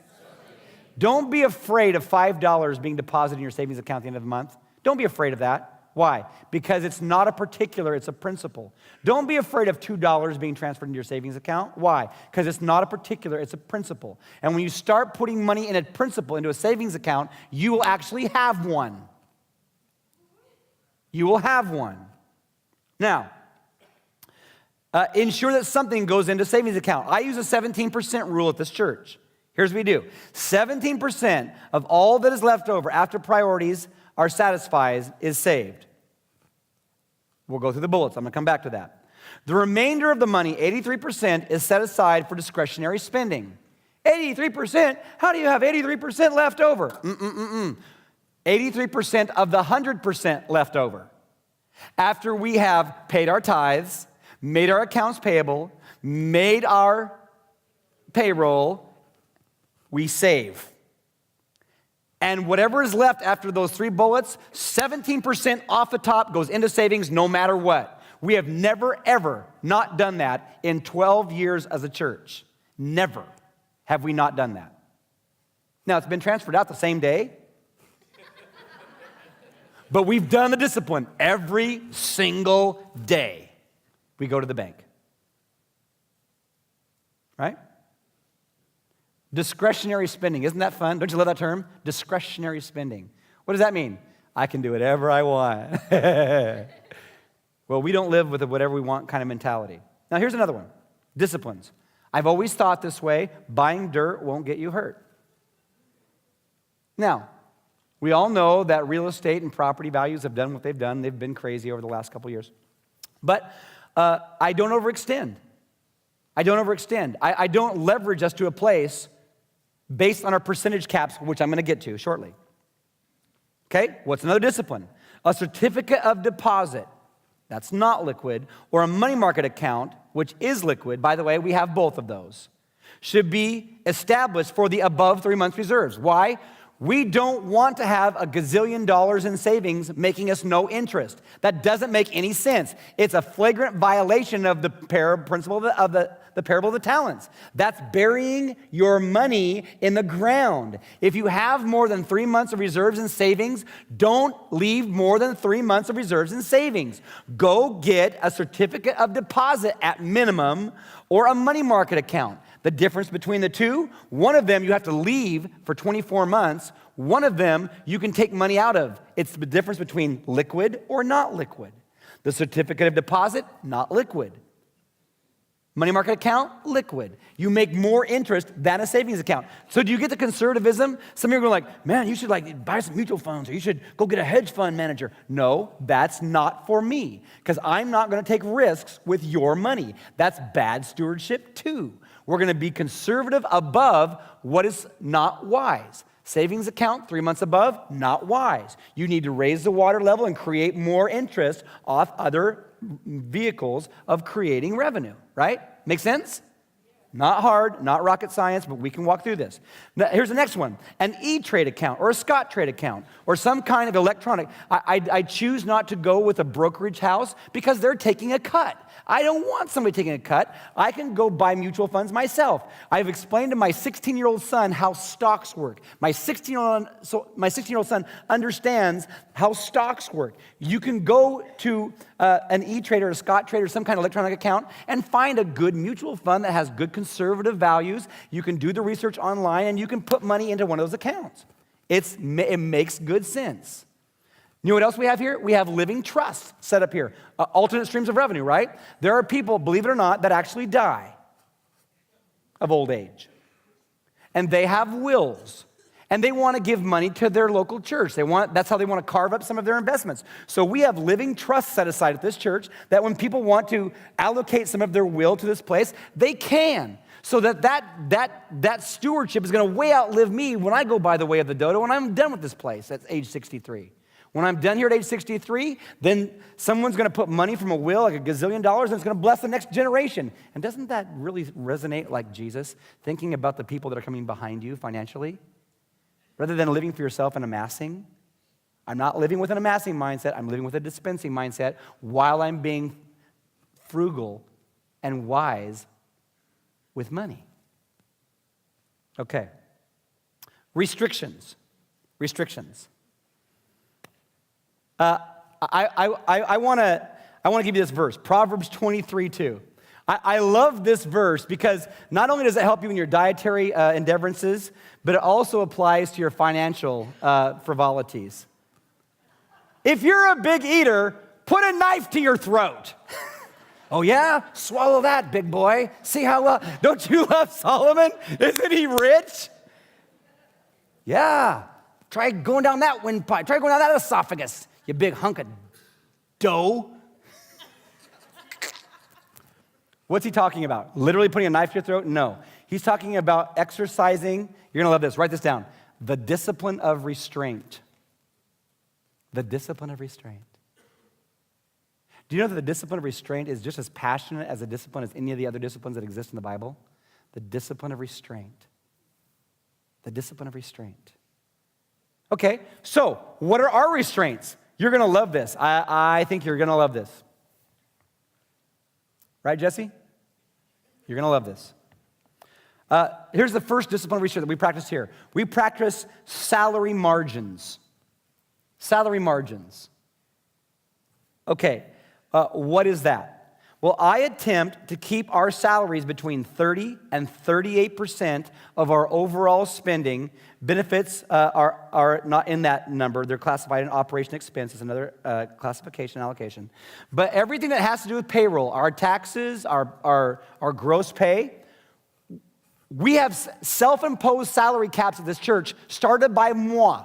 Don't be afraid of $5 being deposited in your savings account at the end of the month. Don't be afraid of that. Why? Because it's not a particular, it's a principle. Don't be afraid of $2 being transferred into your savings account. Why? Because it's not a particular, it's a principle. And when you start putting money in a principle into a savings account, you will actually have one. You will have one. Now, ensure that something goes into savings account. I use a 17% rule at this church. Here's what we do. 17% of all that is left over after priorities are satisfied is saved. We'll go through the bullets. I'm going to come back to that. The remainder of the money, 83%, is set aside for discretionary spending. 83%? How do you have 83% left over? 83% of the 100% left over. After we have paid our tithes, made our accounts payable, made our payroll, we save. And whatever is left after those 3 bullets, 17% off the top goes into savings no matter what. We have never, ever not done that in 12 years as a church. Never have we not done that. Now, it's been transferred out the same day, but we've done the discipline every single day. We go to the bank. Right? Discretionary spending. Isn't that fun? Don't you love that term? Discretionary spending. What does that mean? I can do whatever I want. Well, we don't live with a whatever we want kind of mentality. Now, here's another one. Disciplines. I've always thought this way. Buying dirt won't get you hurt. Now, we all know that real estate and property values have done what they've done. They've been crazy over the last couple of years. But I don't overextend. I don't leverage us to a place based on our percentage caps, which I'm going to get to shortly. Okay, what's another discipline? A certificate of deposit, that's not liquid, or a money market account, which is liquid. By the way, we have both of those. Should be established for the above 3 months reserves. Why? We don't want to have a gazillion dollars in savings making us no interest. That doesn't make any sense. It's a flagrant violation of the principle of the parable of the talents. That's burying your money in the ground. If you have more than 3 months of reserves and savings, don't leave more than 3 months of reserves and savings. Go get a certificate of deposit at minimum or a money market account. The difference between the two, one of them you have to leave for 24 months. One of them you can take money out of. It's the difference between liquid or not liquid. The certificate of deposit, not liquid. Money market account, liquid. You make more interest than a savings account. So do you get the conservatism? Some of you are going like, man, you should buy some mutual funds, or you should go get a hedge fund manager. No, that's not for me, because I'm not going to take risks with your money. That's bad stewardship too. We're going to be conservative above what is not wise. Savings account, 3 months above, not wise. You need to raise the water level and create more interest off other vehicles of creating revenue, right? Make sense? Not hard, not rocket science, but we can walk through this. Now, here's the next one. An E-Trade account or a Scottrade account or some kind of electronic. I choose not to go with a brokerage house because they're taking a cut. I don't want somebody taking a cut. I can go buy mutual funds myself. I've explained to my 16-year-old son how stocks work. My 16-year-old son understands how stocks work. You can go to an E-Trade or a Scottrade or some kind of electronic account and find a good mutual fund that has good conservative values. You can do the research online and you can put money into one of those accounts. It makes good sense. You know what else we have here? We have living trusts set up here. Alternate streams of revenue, right? There are people, believe it or not, that actually die of old age. And they have wills. And they want to give money to their local church. That's how they want to carve up some of their investments. So we have living trusts set aside at this church that when people want to allocate some of their will to this place, they can. So that stewardship is going to way outlive me when I go by the way of the dodo when I'm done with this place at age 63. When I'm done here at age 63, then someone's going to put money from a will, like $1 gazillion, and it's going to bless the next generation. And doesn't that really resonate like Jesus, thinking about the people that are coming behind you financially? Rather than living for yourself and amassing, I'm not living with an amassing mindset. I'm living with a dispensing mindset while I'm being frugal and wise with money. Okay. Restrictions. I want to give you this verse, Proverbs 23:2. I love this verse because not only does it help you in your dietary endeavorances, but it also applies to your financial frivolities. If you're a big eater, put a knife to your throat. Oh yeah? Swallow that, big boy. See how well? Don't you love Solomon? Isn't he rich? Yeah. Try going down that windpipe. Try going down that esophagus, you big hunk of dough. What's he talking about? Literally putting a knife to your throat? No. He's talking about exercising. You're going to love this. Write this down. The discipline of restraint. The discipline of restraint. Do you know that the discipline of restraint is just as passionate as a discipline as any of the other disciplines that exist in the Bible? The discipline of restraint. The discipline of restraint. Okay, so what are our restraints? You're going to love this. I think you're going to love this. Right, Jesse? You're going to love this. Here's the first discipline of restraint that we practice here. We practice salary margins. Salary margins. Okay, what is that? Well, I attempt to keep our salaries between 30 and 38% of our overall spending. Benefits are not in that number. They're classified in operation expenses, another classification allocation. But everything that has to do with payroll, our taxes, our gross pay, we have self-imposed salary caps at this church started by moi.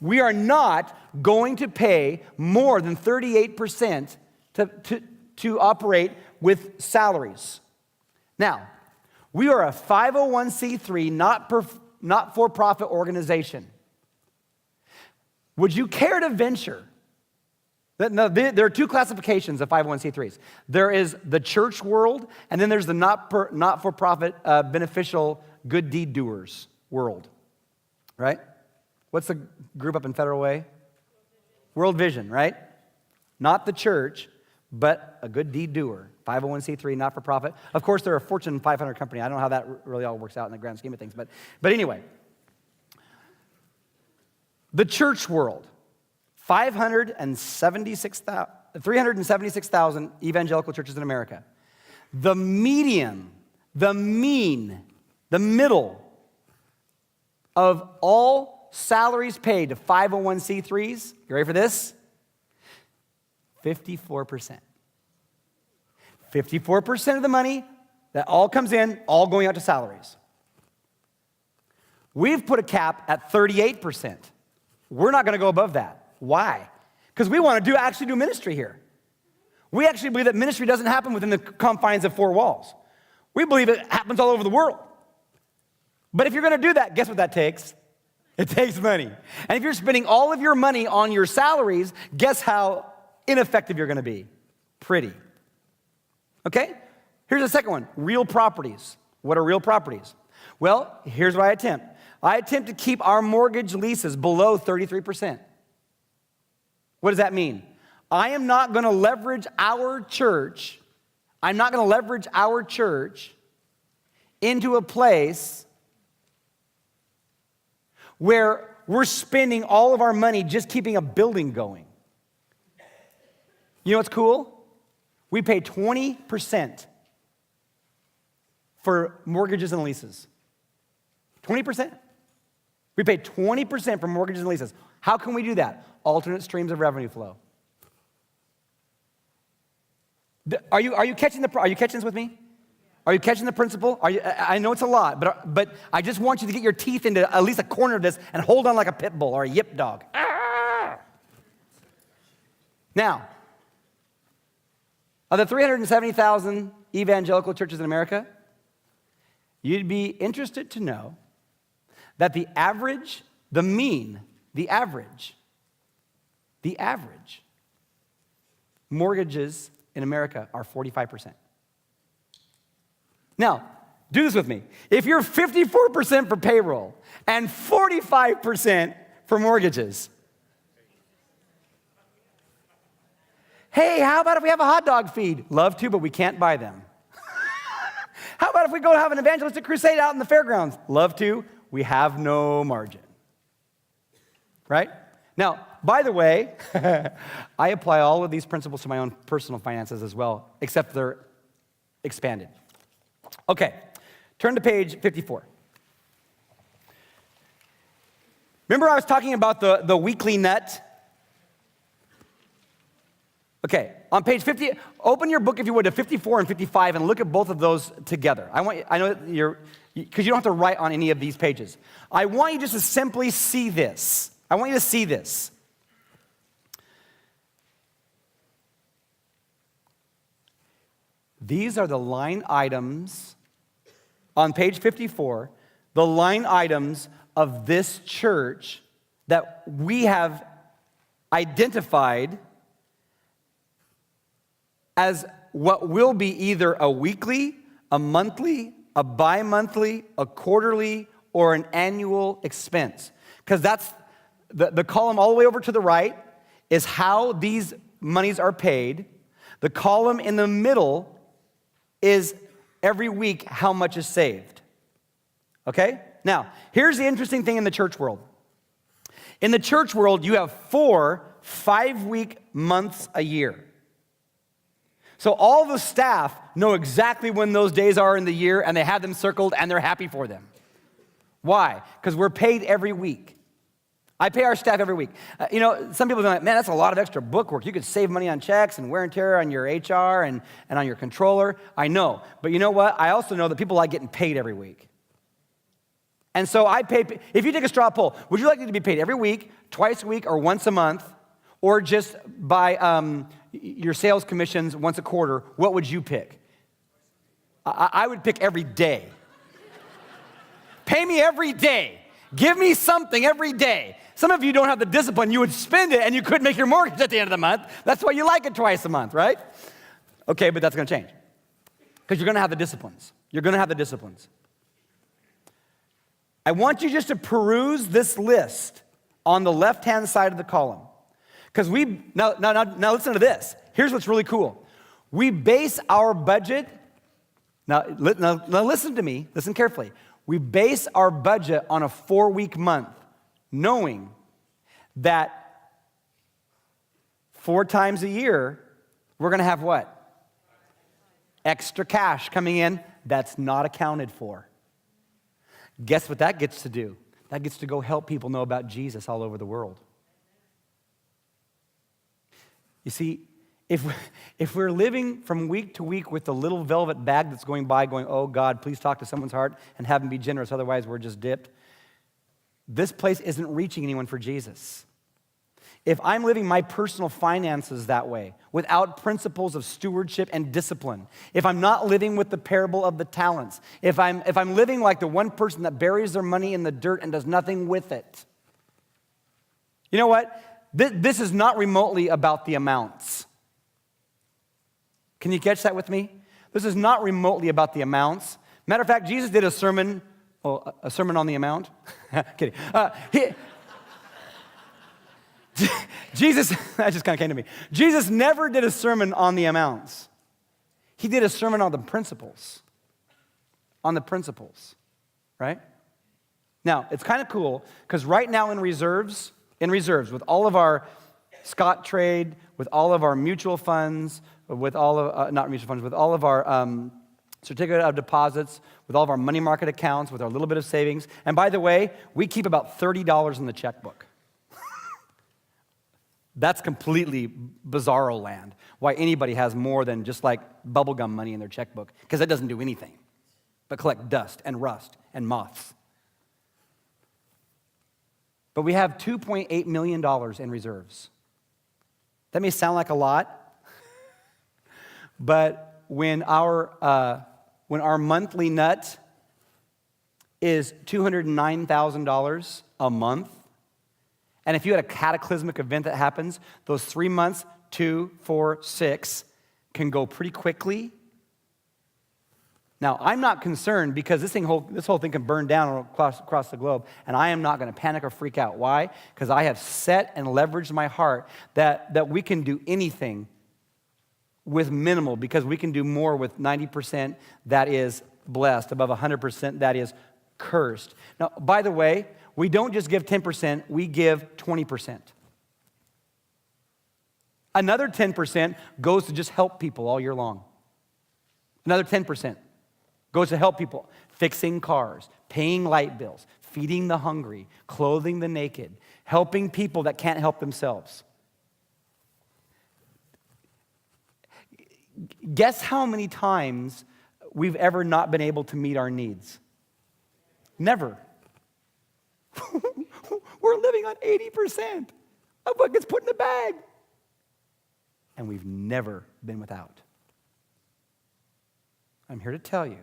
We are not going to pay more than 38% to operate with salaries. Now, we are a 501c3, not-for-profit organization. Would you care to venture? No, there are two classifications of 501c3s. There is the church world, and then there's the not-for-profit beneficial good deed doers world, right? What's the group up in Federal Way? World Vision, right? Not the church, but a good deed doer, 501c3, not-for-profit. Of course, they're a Fortune 500 company. I don't know how that really all works out in the grand scheme of things, but anyway. The church world, 376,000 evangelical churches in America. The median, the mean, the middle of all salaries paid to 501c3s, you ready for this? 54%. 54% of the money that all comes in, all going out to salaries. We've put a cap at 38%. We're not going to go above that. Why? Because we want to actually do ministry here. We actually believe that ministry doesn't happen within the confines of four walls. We believe it happens all over the world. But if you're going to do that, guess what that takes? It takes money. And if you're spending all of your money on your salaries, guess how ineffective you're going to be? Pretty. Okay? Here's the second one, real properties. What are real properties? Well, here's what I attempt. I attempt to keep our mortgage leases below 33%. What does that mean? I am not going to leverage our church. I'm not going to leverage our church into a place where we're spending all of our money just keeping a building going. You know what's cool? We pay 20% for mortgages and leases. 20%. We pay 20% for mortgages and leases. How can we do that? Alternate streams of revenue flow. Are you catching this with me? Are you catching the principle? I know it's a lot, but I just want you to get your teeth into at least a corner of this and hold on like a pit bull or a yip dog. Now, of the 370,000 evangelical churches in America, you'd be interested to know that the average mortgages in America are 45%. Now, do this with me. If you're 54% for payroll and 45% for mortgages, hey, how about if we have a hot dog feed? Love to, but we can't buy them. How about if we go have an evangelistic crusade out in the fairgrounds? Love to, we have no margin. Right? Now, by the way, I apply all of these principles to my own personal finances as well, except they're expanded. Okay, turn to page 54. Remember I was talking about the weekly net? Okay, on page 50, open your book if you would to 54 and 55 and look at both of those together. I know that because you don't have to write on any of these pages. I want you just to simply see this. I want you to see this. These are the line items on page 54, the line items of this church that we have identified as what will be either a weekly, a monthly, a bi-monthly, a quarterly, or an annual expense. Because that's the column all the way over to the right is how these monies are paid. The column in the middle is every week how much is saved. Okay? Now, here's the interesting thing in the church world. In the church world, you have 4 5-week months a year. So all the staff know exactly when those days are in the year, and they have them circled, and they're happy for them. Why? Because we're paid every week. I pay our staff every week. Some people are like, man, that's a lot of extra book work. You could save money on checks and wear and tear on your HR and on your controller. I know. But you know what? I also know that people like getting paid every week. And so I pay, if you take a straw poll, would you like to be paid every week, twice a week, or once a month, or just by your sales commissions once a quarter? What would you pick? I would pick every day. Pay me every day. Give me something every day. Some of you don't have the discipline. You would spend it and you couldn't make your mortgage at the end of the month. That's why you like it twice a month, right? Okay, but that's going to change. Because you're going to have the disciplines. You're going to have the disciplines. I want you just to peruse this list on the left-hand side of the column. Because now listen to this. Here's what's really cool. We base our budget, now listen to me, listen carefully. We base our budget on a 4-week month, knowing that 4 times a year, we're going to have what? Extra cash coming in that's not accounted for. Guess what that gets to do? That gets to go help people know about Jesus all over the world. You see, if we're living from week to week with the little velvet bag that's going by going, oh God, please talk to someone's heart and have them be generous, otherwise we're just dipped, this place isn't reaching anyone for Jesus. If I'm living my personal finances that way, without principles of stewardship and discipline, if I'm not living with the parable of the talents, if I'm living like the one person that buries their money in the dirt and does nothing with it, you know what? This is not remotely about the amounts. Can you catch that with me? This is not remotely about the amounts. Matter of fact, Jesus did a sermon on the amount. Kidding. Jesus, that just kind of came to me. Jesus never did a sermon on the amounts. He did a sermon on the principles. On the principles, right? Now, it's kind of cool, because right now in reserves, with all of our Scott trade, with all of our mutual funds, with all of, not mutual funds, with all of our certificate of deposits, with all of our money market accounts, with our little bit of savings. And by the way, we keep about $30 in the checkbook. That's completely bizarro land. Why anybody has more than just like bubblegum money in their checkbook, because that doesn't do anything but collect dust and rust and moths. But we have $2.8 million in reserves. That may sound like a lot, but when our monthly nut is $209,000 a month, and if you had a cataclysmic event that happens, those 3 months, 2, 4, 6, can go pretty quickly. Now, I'm not concerned because this whole thing can burn down across the globe, and I am not going to panic or freak out. Why? Because I have set and leveraged my heart that we can do anything with minimal, because we can do more with 90% that is blessed, above 100% that is cursed. Now, by the way, we don't just give 10%, we give 20%. Another 10% goes to just help people all year long. Another 10% goes to help people fixing cars, paying light bills, feeding the hungry, clothing the naked, helping people that can't help themselves. Guess how many times we've ever not been able to meet our needs? Never. We're living on 80% of what gets put in the bag. And we've never been without. I'm here to tell you,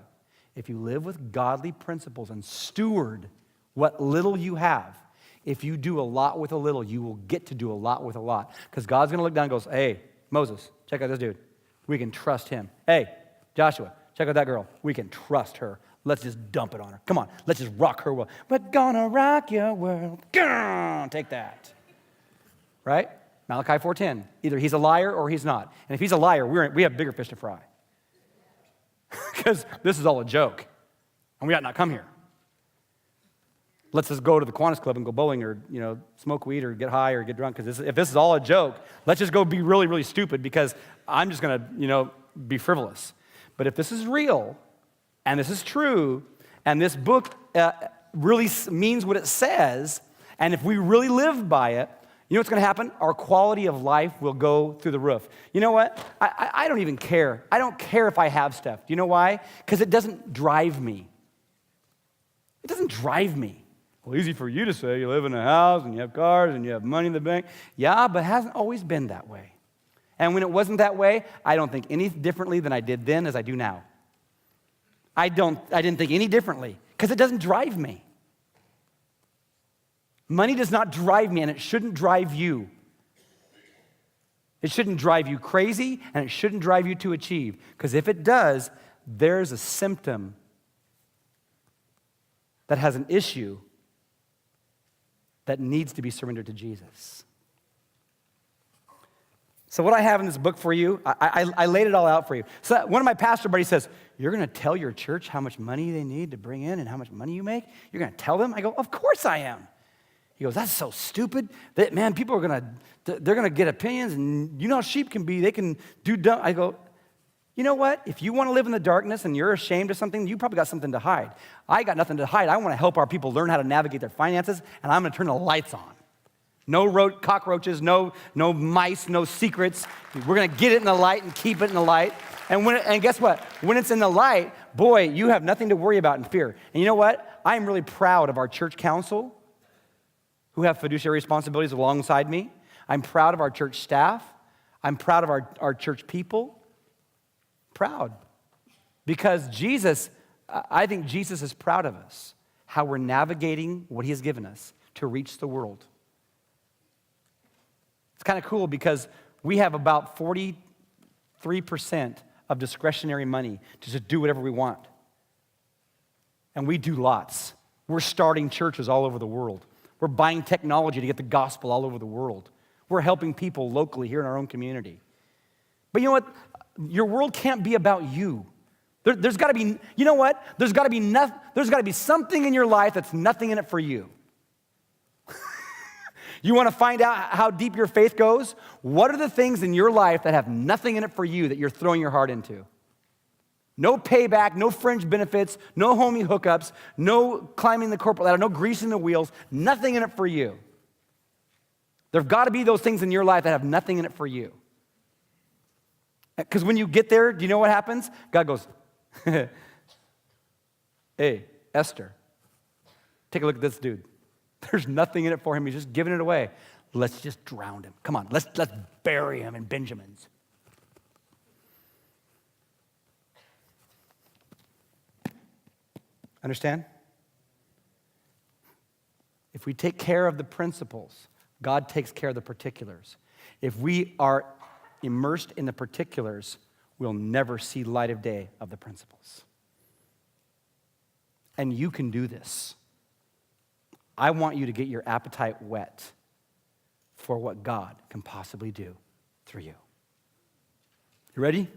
if you live with godly principles and steward what little you have, if you do a lot with a little, you will get to do a lot with a lot. Because God's going to look down and goes, hey, Moses, check out this dude. We can trust him. Hey, Joshua, check out that girl. We can trust her. Let's just dump it on her. Come on, let's just rock her world. We're gonna rock your world. Gah! Take that. Right? Malachi 4:10. Either he's a liar or he's not. And if he's a liar, we have bigger fish to fry. Because this is all a joke. And we ought not come here. Let's just go to the Kiwanis Club and go bowling, or smoke weed or get high or get drunk. Because if this is all a joke, let's just go be really, really stupid, because I'm just gonna be frivolous. But if this is real, and this is true, and this book really means what it says, and if we really live by it, you know what's going to happen? Our quality of life will go through the roof. You know what? I don't even care. I don't care if I have stuff. Do you know why? Because it doesn't drive me. It doesn't drive me. Well, easy for you to say. You live in a house, and you have cars, and you have money in the bank. Yeah, but it hasn't always been that way. And when it wasn't that way, I don't think any differently than I did then as I do now. I didn't think any differently, because it doesn't drive me. Money does not drive me, and it shouldn't drive you. It shouldn't drive you crazy, and it shouldn't drive you to achieve, because if it does, there's a symptom that has an issue that needs to be surrendered to Jesus. So what I have in this book for you, I laid it all out for you. So one of my pastor buddies says, you're going to tell your church how much money they need to bring in and how much money you make? You're going to tell them? I go, of course I am. He goes, that's so stupid. Man, people are they're going to get opinions, and you know how sheep can be. They can do dumb. I go, you know what? If you want to live in the darkness and you're ashamed of something, you probably got something to hide. I got nothing to hide. I want to help our people learn how to navigate their finances, and I'm going to turn the lights on. No cockroaches, no mice, no secrets. We're going to get it in the light and keep it in the light. And guess what? When it's in the light, boy, you have nothing to worry about and fear. And you know what? I am really proud of our church council, who have fiduciary responsibilities alongside me. I'm proud of our church staff. I'm proud of our church people. Proud. Because I think Jesus is proud of us, how we're navigating what he has given us to reach the world. It's kind of cool because we have about 43% of discretionary money to just do whatever we want. And we do lots. We're starting churches all over the world. We're buying technology to get the gospel all over the world. We're helping people locally here in our own community. But you know what? Your world can't be about you. There's got to be, you know what? There's got to be something in your life that's nothing in it for you. You want to find out how deep your faith goes? What are the things in your life that have nothing in it for you that you're throwing your heart into? No payback, no fringe benefits, no homie hookups, no climbing the corporate ladder, no greasing the wheels, nothing in it for you. There've got to be those things in your life that have nothing in it for you. Because when you get there, do you know what happens? God goes, hey, Esther, take a look at this dude. There's nothing in it for him. He's just giving it away. Let's just drown him. Come on, let's bury him in Benjamins. Understand? If we take care of the principles, God takes care of the particulars. If we are immersed in the particulars, we'll never see light of day of the principles. And you can do this. I want you to get your appetite whet for what God can possibly do through you. You ready?